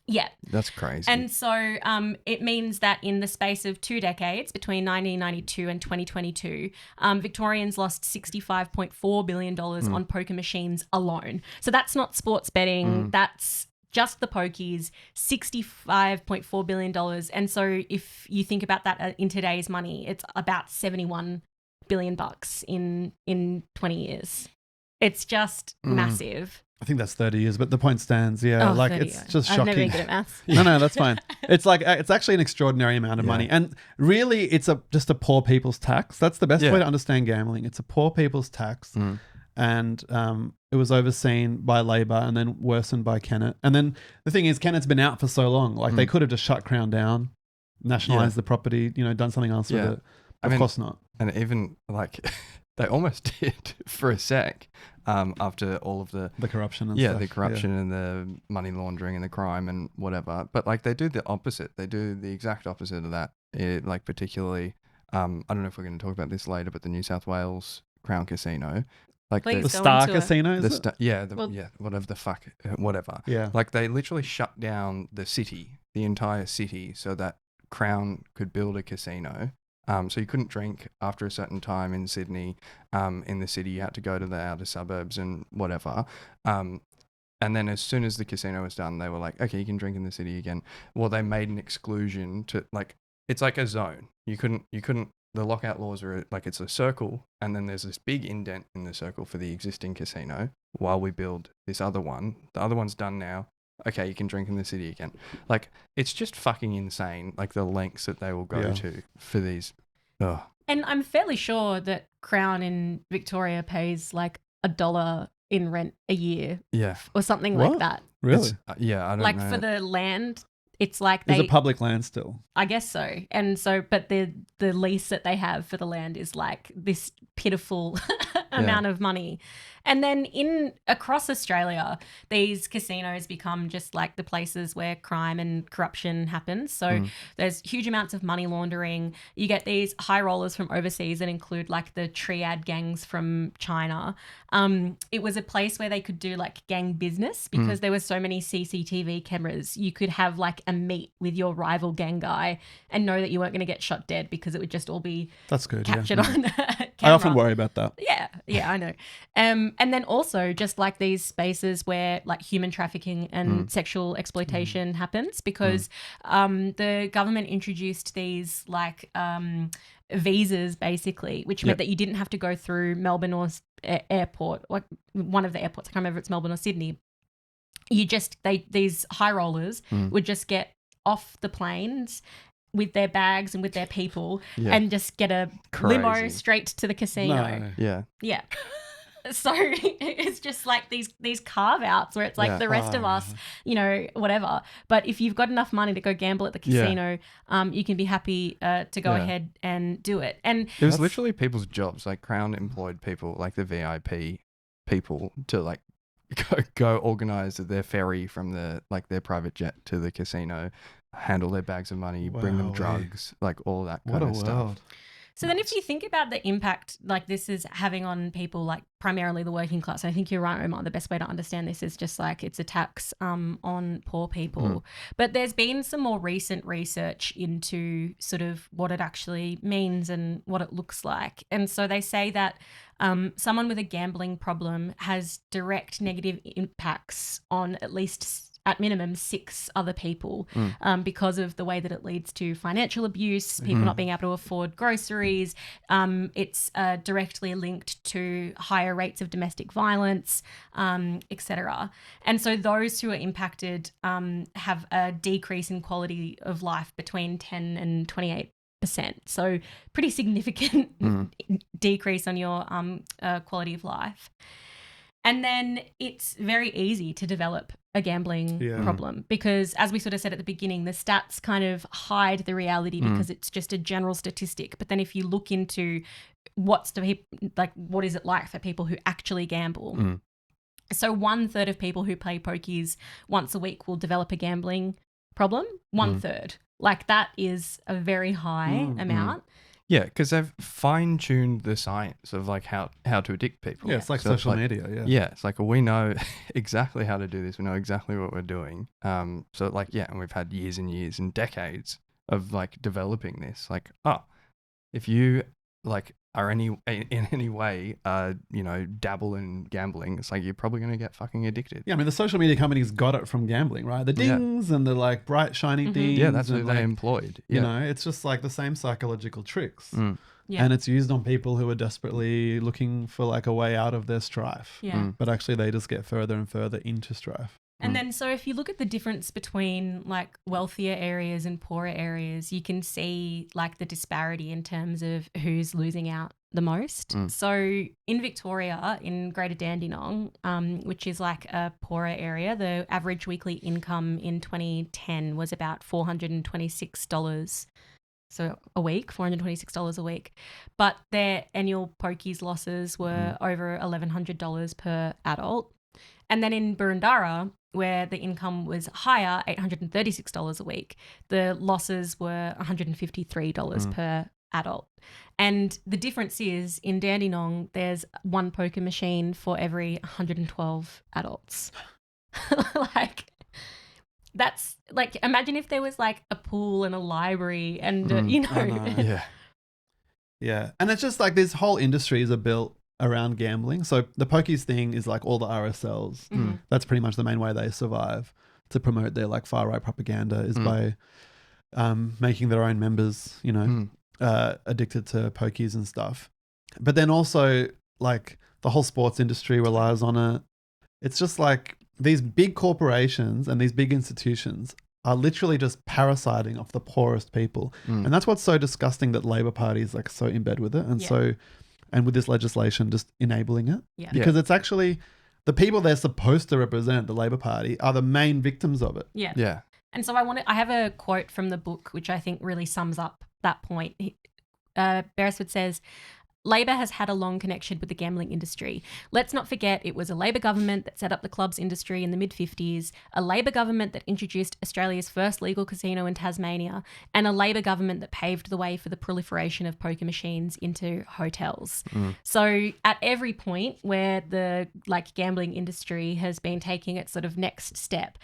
Yeah. That's crazy. And so it means that in the space of 2 decades, between 1992 and 2022, Victorians lost $65.4 billion on poker machines alone. So that's not sports betting. That's just the pokies, $65.4 billion. And so if you think about that in today's money, it's about $71 billion in 20 years. It's just massive. I think that's 30 years, but the point stands. Yeah, Oh, like 30 it's years. just I've shocking. never been good at maths. No, that's fine. It's like it's actually an extraordinary amount of money, and really, it's just a poor people's tax. That's the best way to understand gambling. It's a poor people's tax, and it was overseen by Labor and then worsened by Kennett. And then the thing is, Kennett's been out for so long. Like they could have just shut Crown down, nationalized the property, done something else with it. Of course not. And even like they almost did for a sec after all of the corruption and stuff. the corruption and the money laundering and the crime and whatever. But like they do the opposite. They do the exact opposite of that. Like particularly, I don't know if we're going to talk about this later, but the New South Wales Crown Casino. Like Please The go Star into it. Casino, is it? Whatever the fuck, whatever. Yeah. Like they literally shut down the city, the entire city, so that Crown could build a casino. So you couldn't drink after a certain time in Sydney. In the city, you had to go to the outer suburbs and whatever. And then as soon as the casino was done, they were like, okay, you can drink in the city again. Well, they made an exclusion to like, it's like a zone. You couldn't, the lockout laws are like, it's a circle. And then there's this big indent in the circle for the existing casino while we build this other one. The other one's done now. Okay, you can drink in the city again. Like, it's just fucking insane, like the lengths that they will go to for these. Ugh. And I'm fairly sure that Crown in Victoria pays like $1 in rent a year Yeah. or something like What? that. Really? I don't Like know. for the land it's like Is it public land still? I guess so. And so, but the lease that they have for the land is like this pitiful amount of money. And then across Australia, these casinos become just like the places where crime and corruption happens. So there's huge amounts of money laundering. You get these high rollers from overseas that include like the triad gangs from China. It was a place where they could do like gang business because there were so many CCTV cameras. You could have like a meet with your rival gang guy and know that you weren't going to get shot dead because it would just all be That's good, captured on camera. I often worry about that. Yeah, I know. And then also just like these spaces where like human trafficking and sexual exploitation happens because the government introduced these like visas basically, which meant that you didn't have to go through Melbourne or airport, like one of the airports. I can't remember if it's Melbourne or Sydney. These high rollers would just get off the planes with their bags and with their people and just get a limo straight to the casino. No. Yeah. So it's just like these carve outs where it's like the rest of us, you know, whatever. But if you've got enough money to go gamble at the casino, you can be happy to go ahead and do it. And it was literally people's jobs, like Crown employed people, like the VIP people, to like go organise their ferry from their private jet to the casino, handle their bags of money, bring them drugs, like all that kind of stuff. So then if you think about the impact like this is having on people, like primarily the working class, and I think you're right, Omar, the best way to understand this is just like it's a tax on poor people. But there's been some more recent research into sort of what it actually means and what it looks like. And so they say that someone with a gambling problem has direct negative impacts on at minimum 6 other people because of the way that it leads to financial abuse, people not being able to afford groceries. It's directly linked to higher rates of domestic violence, etc. And so those who are impacted have a decrease in quality of life between 10 and 28%. So pretty significant decrease on your quality of life. And then it's very easy to develop a gambling problem because, as we sort of said at the beginning, the stats kind of hide the reality because it's just a general statistic. But then if you look into what is it like for people who actually gamble? So 1/3 of people who play pokies once a week will develop a gambling problem. 1/3. Like that is a very high amount. Yeah, because they've fine-tuned the science of like how to addict people. Yeah, it's like social media, Yeah, it's like we know exactly how to do this. We know exactly what we're doing. So like, and we've had years and years and decades of like developing this. Like, if you like are in any way, dabble in gambling, it's like you're probably going to get fucking addicted. Yeah, I mean, the social media companies got it from gambling, right? The dings and the like bright, shiny things. Yeah, that's what like, they employed. You know, it's just like the same psychological tricks. Yeah. And it's used on people who are desperately looking for like a way out of their strife. Yeah. But actually they just get further and further into strife. And then so if you look at the difference between like wealthier areas and poorer areas, you can see like the disparity in terms of who's losing out the most. So in Victoria, in Greater Dandenong, which is like a poorer area, the average weekly income in 2010 was about $426. So a week, $426 a week. But their annual pokies losses were over $1,100 per adult. And then in Burundara, where the income was higher, $836 a week, the losses were $153 per adult. And the difference is in Dandenong, there's one poker machine for every 112 adults. Like, that's like, imagine if there was like a pool and a library and, Yeah. And it's just like these whole industries are built around gambling. So the pokies thing is like all the RSLs. That's pretty much the main way they survive to promote their like far right propaganda is by making their own members, addicted to pokies and stuff. But then also like the whole sports industry relies on it. It's just like these big corporations and these big institutions are literally just parasiting off the poorest people. And that's what's so disgusting, that Labor Party is like so in bed with it. And with this legislation just enabling it. Yeah. Because it's actually the people they're supposed to represent, the Labor Party, are the main victims of it. Yeah. Yeah. And so I have a quote from the book which I think really sums up that point. Beresford says, Labor has had a long connection with the gambling industry. Let's not forget it was a Labor government that set up the clubs industry in the mid-50s, a Labor government that introduced Australia's first legal casino in Tasmania, and a Labor government that paved the way for the proliferation of poker machines into hotels. So at every point where the gambling industry has been taking its sort of next step,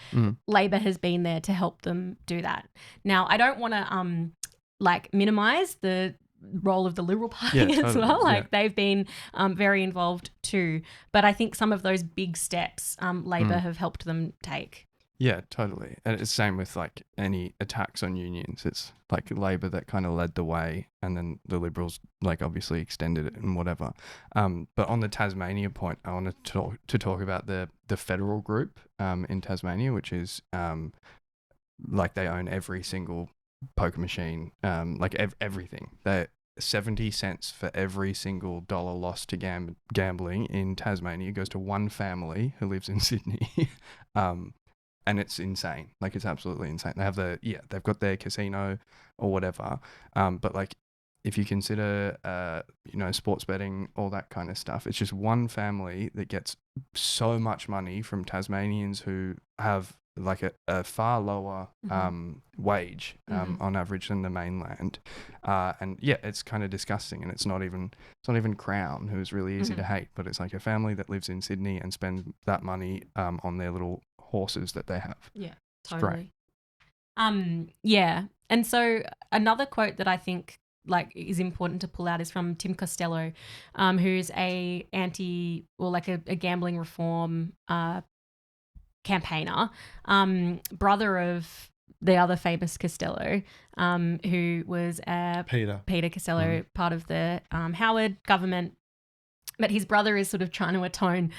Labor has been there to help them do that. Now, I don't want to minimize the role of the Liberal Party as well. They've been very involved too. But I think some of those big steps Labor have helped them take. Yeah, totally. And it's the same with any attacks on unions. It's Labor that kind of led the way, and then the Liberals obviously extended it and whatever. But on the Tasmania point, I want to talk about the federal group in Tasmania, which is they own every single poker machine, everything. They 70 cents for every single dollar lost to gambling in Tasmania goes to one family who lives in Sydney. And it's insane. It's absolutely insane. They have they've got their casino or whatever. But if you consider, sports betting, all that kind of stuff, it's just one family that gets so much money from Tasmanians who have a far lower wage on average than the mainland, and it's kind of disgusting. And it's not even Crown, who's really easy to hate, but it's a family that lives in Sydney and spends that money on their little horses that they have. Yeah, totally. And so another quote that I think is important to pull out is from Tim Costello, who's a gambling reform campaigner, brother of the other famous Costello, who was Peter Costello, part of the Howard government. But his brother is sort of trying to atone,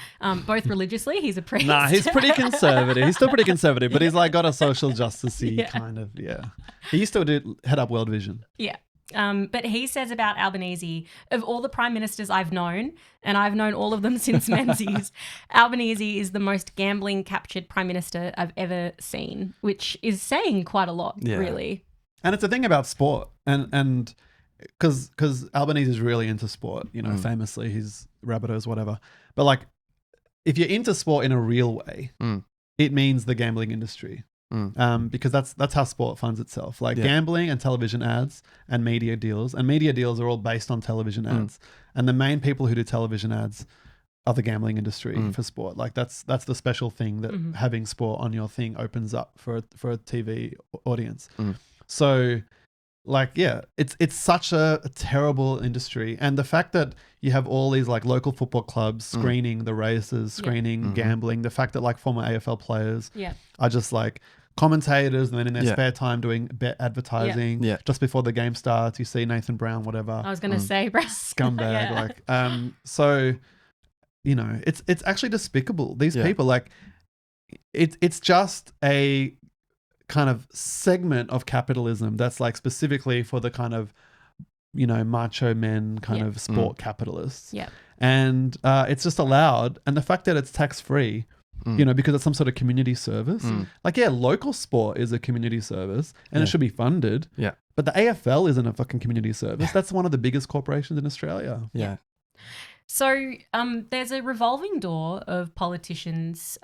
both religiously. He's a priest. Nah, he's pretty conservative. He's still pretty conservative, but he's got a social justice-y kind of, He used to head up World Vision. Yeah. But he says about Albanese, of all the prime ministers I've known, and I've known all of them since Menzies, Albanese is the most gambling captured prime minister I've ever seen, which is saying quite a lot, really. And it's a thing about sport, and because Albanese is really into sport, famously, he's Rabbitohs, whatever. But if you're into sport in a real way, it means the gambling industry. Because that's how sport funds itself. Gambling and television ads and media deals are all based on television ads. And the main people who do television ads are the gambling industry for sport. That's the special thing that having sport on your thing opens up for a TV audience. So it's such a terrible industry. And the fact that you have all these local football clubs screening the races, screening gambling, the fact that former AFL players are just commentators, and then in their spare time doing bet advertising. Just before the game starts, you see Nathan Brown, whatever. I was going to say, bro. Scumbag. So, it's actually despicable. These people, it's just a kind of segment of capitalism that's specifically for the kind of, macho men kind of sport capitalists. Yeah. And it's just allowed. And the fact that it's tax-free, because it's some sort of community service. Local sport is a community service and it should be funded. Yeah. But the AFL isn't a fucking community service. That's one of the biggest corporations in Australia. Yeah. So there's a revolving door of politicians.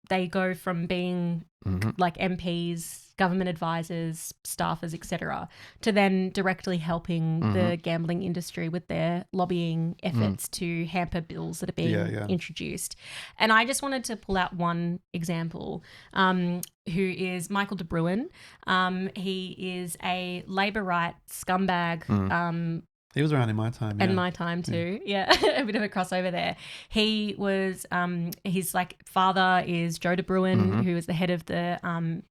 They go from being MPs, government advisors, staffers, etc., to then directly helping the gambling industry with their lobbying efforts to hamper bills that are being introduced. And I just wanted to pull out one example, who is Michael de Bruin. He is a Labor right scumbag. He was around in my time. And my time too. Yeah. A bit of a crossover there. He was, his father is Joe de Bruin, who was the head of the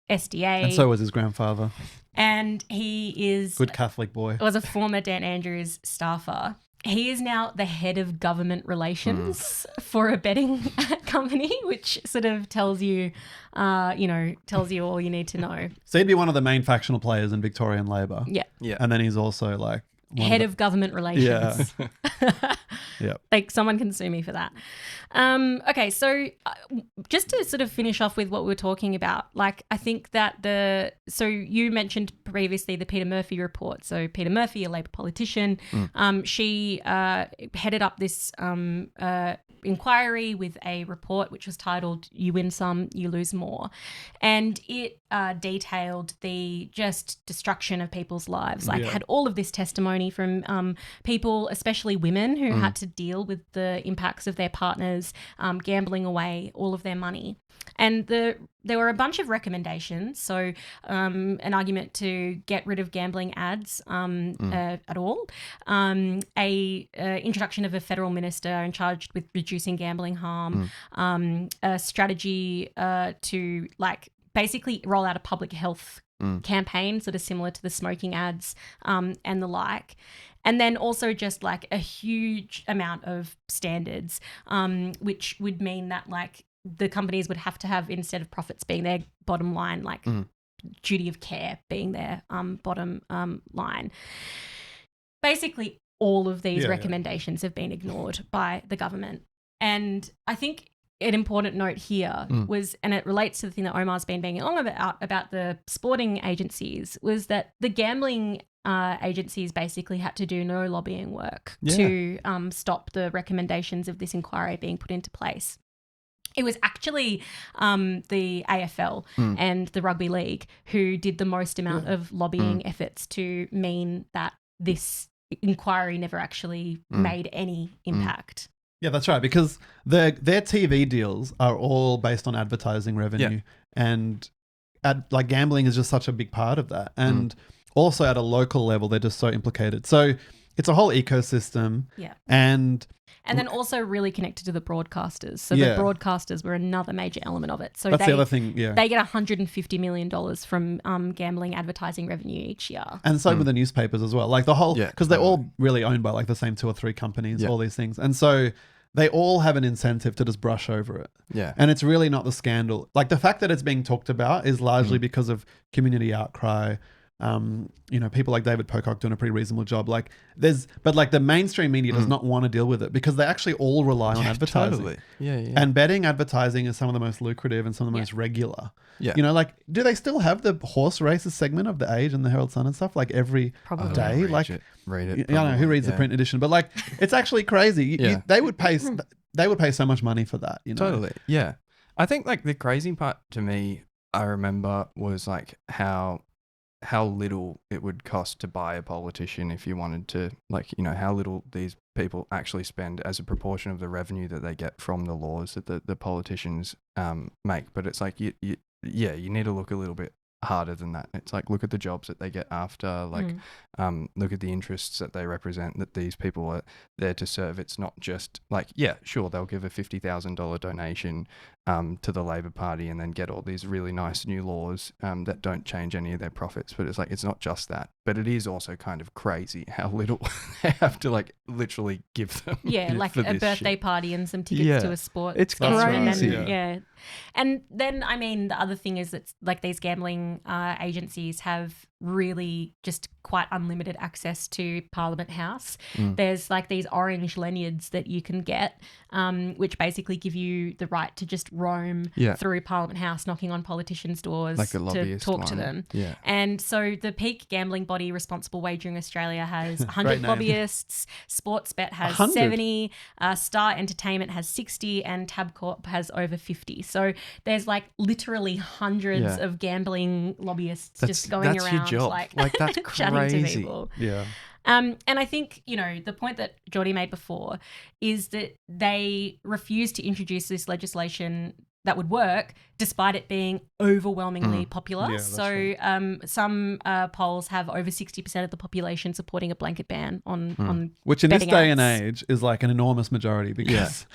SDA. And so was his grandfather. And he is... Good Catholic boy. Was a former Dan Andrews staffer. He is now the head of government relations for a betting company, which sort of tells you all you need to know. So he'd be one of the main factional players in Victorian Labor. Yeah. And then he's also head of government relations. Yeah. Yep. Like someone can sue me for that. Okay, so just to sort of finish off with what we were talking about, like I think that so you mentioned previously the Peter Murphy report. So Peter Murphy, a Labor politician, she headed up this inquiry with a report which was titled "You Win Some, You Lose More," and it detailed the just destruction of people's lives. Like had all of this testimony from people, especially women, who had to deal with the impacts of their partners gambling away all of their money. And there were a bunch of recommendations. So an argument to get rid of gambling ads at all, a introduction of a federal minister in charge with reducing gambling harm, a strategy to like basically roll out a public health campaign, sort of similar to the smoking ads and the like. And then also just like a huge amount of standards, which would mean that like the companies would have to have, instead of profits being their bottom line, like duty of care being their bottom line. Basically, all of these recommendations have been ignored by the government. And I think an important note here was, and it relates to the thing that Omar's been banging on about the sporting agencies, was that the gambling agencies basically had to do no lobbying work to stop the recommendations of this inquiry being put into place. It was actually the AFL and the Rugby League who did the most amount of lobbying efforts to mean that this inquiry never actually made any impact. Yeah, that's right, because their TV deals are all based on advertising revenue, and like gambling is just such a big part of that. And also at a local level, they're just so implicated. So it's a whole ecosystem. Yeah. And then also really connected to the broadcasters. So the broadcasters were another major element of it. So that's the other thing, they get $150 million from gambling advertising revenue each year. And so with the newspapers as well. Like the whole, because they're all really owned by like the same 2 or 3 companies, all these things. And so they all have an incentive to just brush over it. Yeah. And it's really not the scandal. Like the fact that it's being talked about is largely because of community outcry. People like David Pocock doing a pretty reasonable job. Like but like the mainstream media does not want to deal with it because they actually all rely on advertising. Totally. Yeah. And betting advertising is some of the most lucrative and some of the most regular. Yeah. Like, do they still have the horse races segment of The Age and the Herald Sun and stuff like every day? Read it. I don't know who reads the print edition, but like, it's actually crazy. They would pay so much money for that. Totally. Yeah. I think like the crazy part to me, I remember, was like how little it would cost to buy a politician if you wanted to, like, how little these people actually spend as a proportion of the revenue that they get from the laws that the politicians make. But it's like, you need to look a little bit harder than that. It's like, look at the jobs that they get after, like, look at the interests that they represent, that these people are there to serve. It's not just like, sure, they'll give a $50,000 donation to the Labor Party and then get all these really nice new laws that don't change any of their profits. But it's like, it's not just that. But it is also kind of crazy how little they have to like literally give them. Yeah, like a birthday party and some tickets to a sport. It's crazy. And then, I mean, the other thing is that like these gambling agencies have really just quite unlimited access to Parliament House. There's like these orange lanyards that you can get, which basically give you the right to just roam through Parliament House, knocking on politicians' doors like to talk to them. Yeah. And so the peak gambling body, Responsible Wagering Australia, has 100 lobbyists. Sportsbet has 100. 70. Star Entertainment has 60, and Tabcorp has over 50. So there's like literally hundreds of gambling lobbyists just going around. Job. Like that's chatting to people. Yeah. And I think, the point that Geordie made before is that they refused to introduce this legislation that would work despite it being overwhelmingly popular. Yeah, some polls have over 60% of the population supporting a blanket ban on which in this day ads. And age is like an enormous majority because,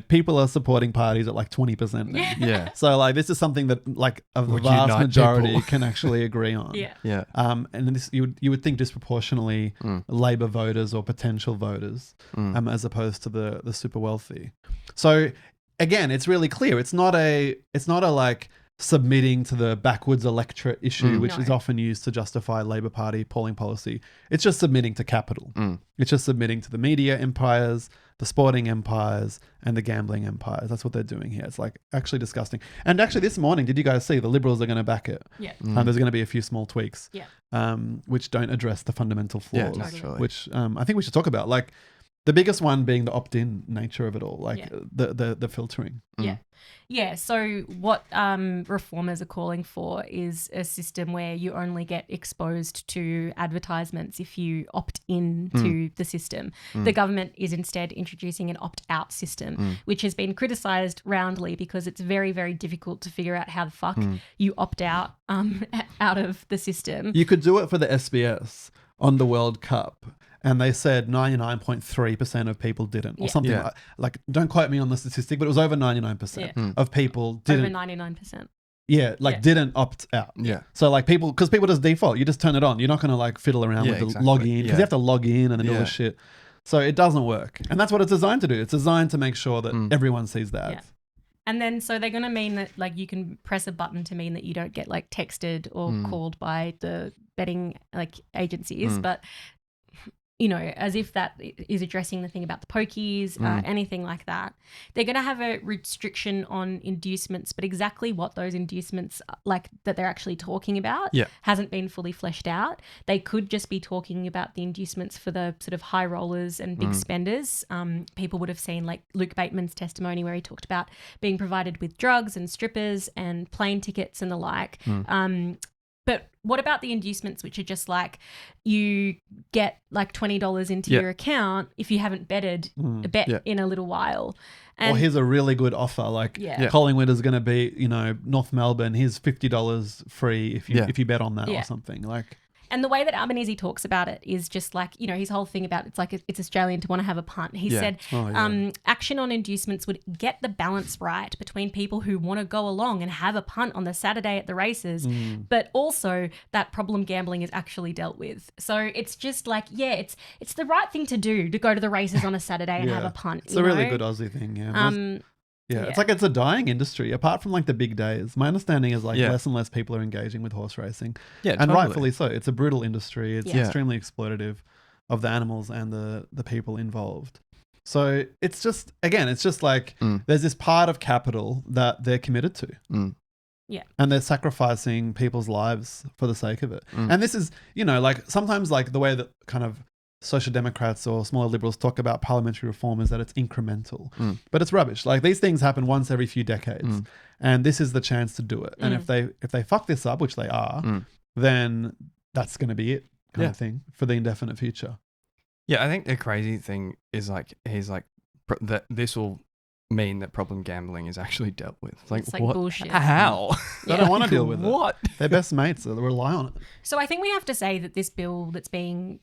people are supporting parties at like 20% now. Yeah. So like this is something that like a vast majority can actually agree on. Yeah. And this you would think disproportionately Labor voters or potential voters as opposed to the super wealthy. So again, it's really clear. It's not a like submitting to the backwards electorate issue, which is No. often used to justify Labor Party polling policy. It's just submitting to capital. It's just submitting to the media empires, the sporting empires, and the gambling empires. That's what they're doing here. It's like actually disgusting. And actually this morning, did you guys see the Liberals are going to back it? Yeah. There's going to be a few small tweaks, Yeah. which don't address the fundamental flaws, naturally. which I think we should talk about. Like the biggest one being the opt-in nature of it all, like the filtering. Yeah. Yeah. So what reformers are calling for is a system where you only get exposed to advertisements if you opt in to the system. The government is instead introducing an opt-out system, which has been criticised roundly because it's very, very difficult to figure out how the fuck you opt out of the system. You could do it for the SBS on the World Cup. And they said 99.3% of people didn't, or something like, don't quote me on the statistic, but it was over 99% of people didn't. Over 99%. Yeah, didn't opt out. Yeah. So like because people just default, you just turn it on. You're not going to like fiddle around with the login because you have to log in and then all this shit. So it doesn't work. And that's what it's designed to do. It's designed to make sure that everyone sees that. Yeah. And then so they're going to mean that like you can press a button to mean that you don't get like texted or called by the betting like agencies, but you know, as if that is addressing the thing about the pokies, anything like that. They're going to have a restriction on inducements, but exactly what those inducements like that they're actually talking about hasn't been fully fleshed out. They could just be talking about the inducements for the sort of high rollers and big spenders. People would have seen like Luke Bateman's testimony where he talked about being provided with drugs and strippers and plane tickets and the like. But what about the inducements, which are just like you get like $20 into your account if you haven't betted a bet in a little while? And or here's a really good offer, like Collingwood is going to be, you know, North Melbourne. Here's $50 free if you bet on that or something like. And the way that Albanese talks about it is just like, you know, his whole thing about it's like it's Australian to want to have a punt. He said action on inducements would get the balance right between people who want to go along and have a punt on the Saturday at the races, but also that problem gambling is actually dealt with. So it's just like, it's the right thing to do to go to the races on a Saturday and have a punt. It's a really good Aussie thing, it's like it's a dying industry. Apart from like the big days, my understanding is like less and less people are engaging with horse racing. Yeah, and rightfully so. It's a brutal industry. It's extremely exploitative of the animals and the people involved. So it's just like there's this part of capital that they're committed to. Yeah. And they're sacrificing people's lives for the sake of it. And this is, you know, like sometimes like the way that kind of social democrats or smaller liberals talk about parliamentary reform is that it's incremental, but it's rubbish. Like these things happen once every few decades, and this is the chance to do it. And if they fuck this up, which they are, then that's going to be it, kind of thing for the indefinite future. Yeah, I think the crazy thing is like he's like that this will mean that problem gambling is actually dealt with. It's like what? bullshit. How? They don't want to deal with it. What? They're best mates. They rely on it. So I think we have to say that this bill that's being,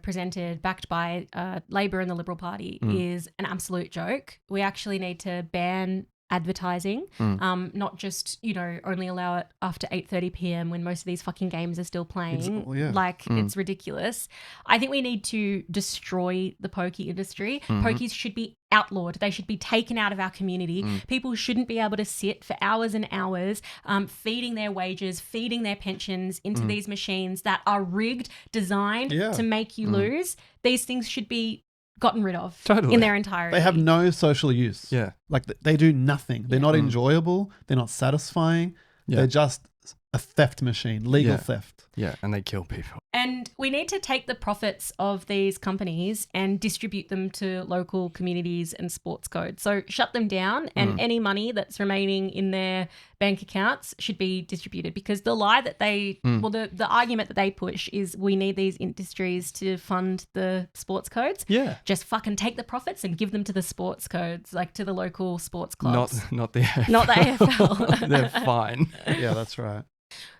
presented, backed by Labor and the Liberal Party, is an absolute joke. We actually need to ban advertising, not just, only allow it after 8:30 p.m. when most of these fucking games are still playing. It's ridiculous. I think we need to destroy the pokie industry. Pokies should be outlawed. They should be taken out of our community. People shouldn't be able to sit for hours and hours feeding their wages, feeding their pensions into these machines that are rigged, designed to make you lose. These things should be gotten rid of in their entirety. They have no social use. Yeah. Like they do nothing. They're not enjoyable. They're not satisfying. Yeah. They're just a theft machine, legal theft. Yeah, and they kill people. And we need to take the profits of these companies and distribute them to local communities and sports codes. So shut them down, and any money that's remaining in their bank accounts should be distributed, because the lie that they, the argument that they push is we need these industries to fund the sports codes. Yeah. Just fucking take the profits and give them to the sports codes, like to the local sports clubs. Not the AFL. Not the AFL. They're fine. Yeah, that's right.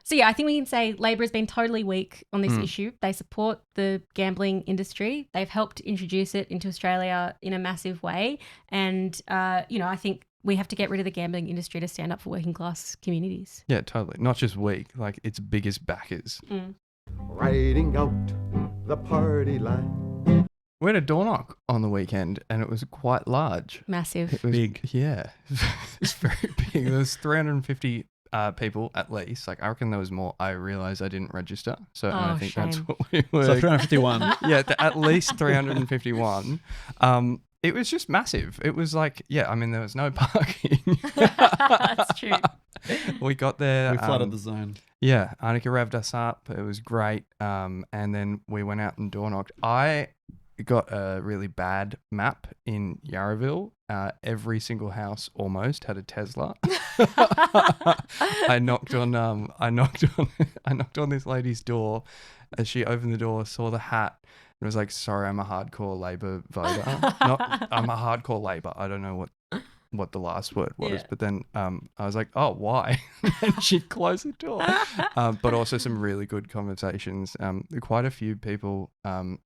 So I think we can say Labor has been totally weak on this issue. They support the gambling industry. They've helped introduce it into Australia in a massive way. And, I think we have to get rid of the gambling industry to stand up for working class communities. Yeah, totally. Not just weak, like its biggest backers. Riding out the party line. We had a door knock on the weekend, and it was quite large. Massive. It was big. Yeah. It's very big. There was 350 people at least. Like I reckon there was more. I realized I didn't register, so and I Oh, think shame. that's what we were. So 351. Yeah, at least 351. It was just massive. It was like, yeah, I mean, there was no parking. That's true. We got there. We flooded the zone. Yeah, Anneke revved us up. It was great. And then we went out and door knocked. I got a really bad map in Yarraville. Every single house almost had a Tesla. I knocked on this lady's door. As she opened the door, saw the hat. It was like, sorry, I'm a hardcore Labor voter. I'm a hardcore Labor. I don't know what the last word was. Yeah. But then I was like, oh, why? And she closed the door. But also some really good conversations. Quite a few people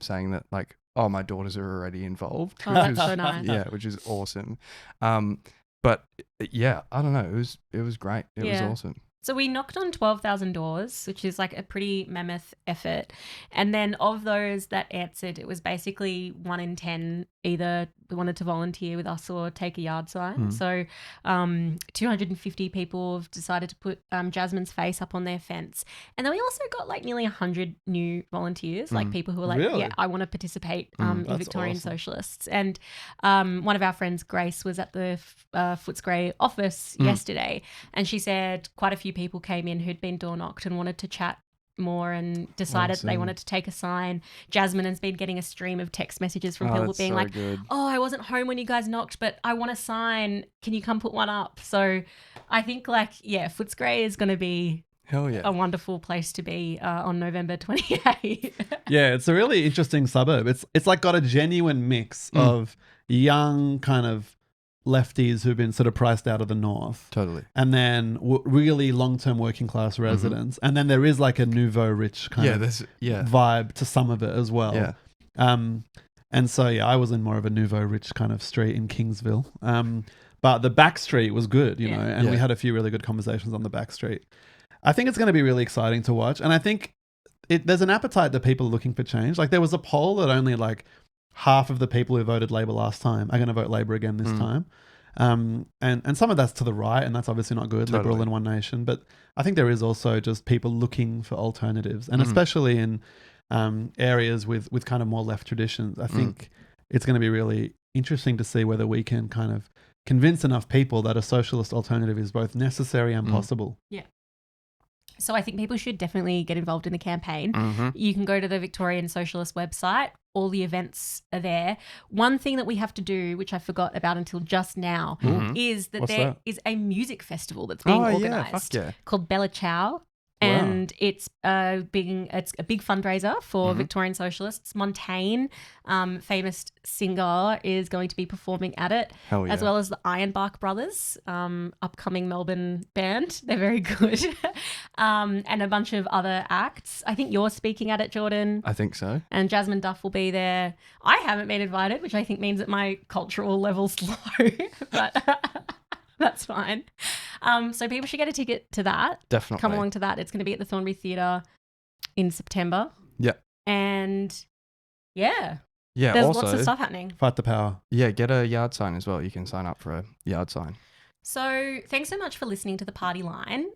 saying that like, oh, my daughters are already involved. Oh, that's so nice. Yeah, which is awesome. But yeah, I don't know. It was great. It was awesome. So we knocked on 12,000 doors, which is like a pretty mammoth effort. And then of those that answered, it was basically 1 in 10 either wanted to volunteer with us or take a yard sign. So 250 people have decided to put Jasmine's face up on their fence. And then we also got like nearly 100 new volunteers, like people who were like, Really? yeah, I want to participate in That's Victorian awesome. Socialists. And one of our friends, Grace, was at the Footscray office yesterday, and she said quite a few people came in who'd been door knocked and wanted to chat more and decided they wanted to take a sign. Jasmine has been getting a stream of text messages from people that's being so like, good. oh, I wasn't home when you guys knocked, but I want a sign. Can you come put one up? So I think like, yeah, Footscray is going to be Hell yeah. a wonderful place to be on November 28th. Yeah, it's a really interesting suburb. It's like got a genuine mix of young kind of lefties who've been sort of priced out of the north. Totally. And then really long-term working class residents. And then there is like a nouveau rich kind of vibe to some of it as well. Yeah. And so, yeah, I was in more of a nouveau rich kind of street in Kingsville. But the back street was good, you know, and we had a few really good conversations on the back street. I think it's going to be really exciting to watch. And I think there's an appetite that people are looking for change. Like there was a poll that only like half of the people who voted Labor last time are going to vote Labor again this time. And some of that's to the right, and that's obviously not good, Liberal in One Nation. But I think there is also just people looking for alternatives. And especially in areas with kind of more left traditions, I think it's going to be really interesting to see whether we can kind of convince enough people that a socialist alternative is both necessary and possible. Yeah. So I think people should definitely get involved in the campaign. You can go to the Victorian Socialist website. All the events are there. One thing that we have to do, which I forgot about until just now, is that there is a music festival that's being organised called Bella Ciao. And it's a big fundraiser for Victorian Socialists. Montaigne, famous singer, is going to be performing at it, as well as the Ironbark Brothers, upcoming Melbourne band. They're very good. And a bunch of other acts. I think you're speaking at it, Jordan. I think so. And Jasmine Duff will be there. I haven't been invited, which I think means that my cultural level's low, but that's fine. So people should get a ticket to that. Definitely. Come along to that. It's going to be at the Thornbury Theatre in September. Yeah. And yeah. Yeah. There's also, lots of stuff happening. Fight the power. Yeah. Get a yard sign as well. You can sign up for a yard sign. So thanks so much for listening to The Party Line.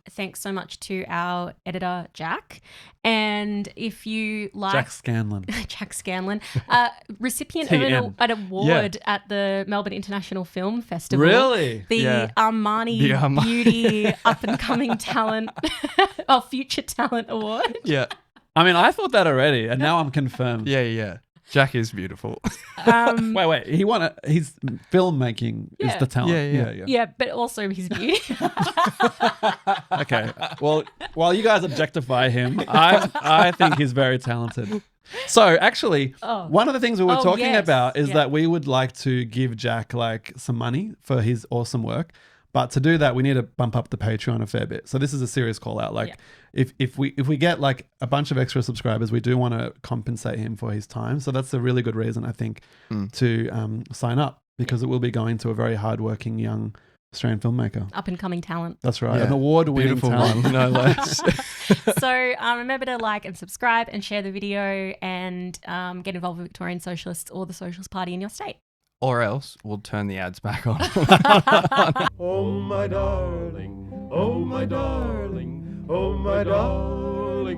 Thanks so much to our editor, Jak. And if you like... Jak Scanlon. Jak Scanlon. Recipient of an award at the Melbourne International Film Festival. Really? The Armani Beauty Up-and-Coming Talent or Future Talent Award. Yeah. I mean, I thought that already, and now I'm confirmed. Yeah. Jak is beautiful. Wait. He won it. His filmmaking is the talent. Yeah, but also his beauty. Okay. Well, while you guys objectify him, I think he's very talented. So actually, one of the things we were talking about is that we would like to give Jak like some money for his awesome work. But to do that, we need to bump up the Patreon a fair bit. So this is a serious call out. Like if we get like a bunch of extra subscribers, we do want to compensate him for his time. So that's a really good reason, I think, to sign up, because it will be going to a very hardworking young Australian filmmaker. Up and coming talent. That's right. Yeah. An award-winning talent. One, no less. So remember to like and subscribe and share the video and get involved with Victorian Socialists or the Socialist Party in your state. Or else we'll turn the ads back on. Oh, my darling. Oh, my darling,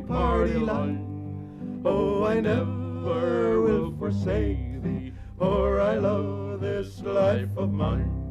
party line. Oh, I never will forsake thee, for I love this life of mine.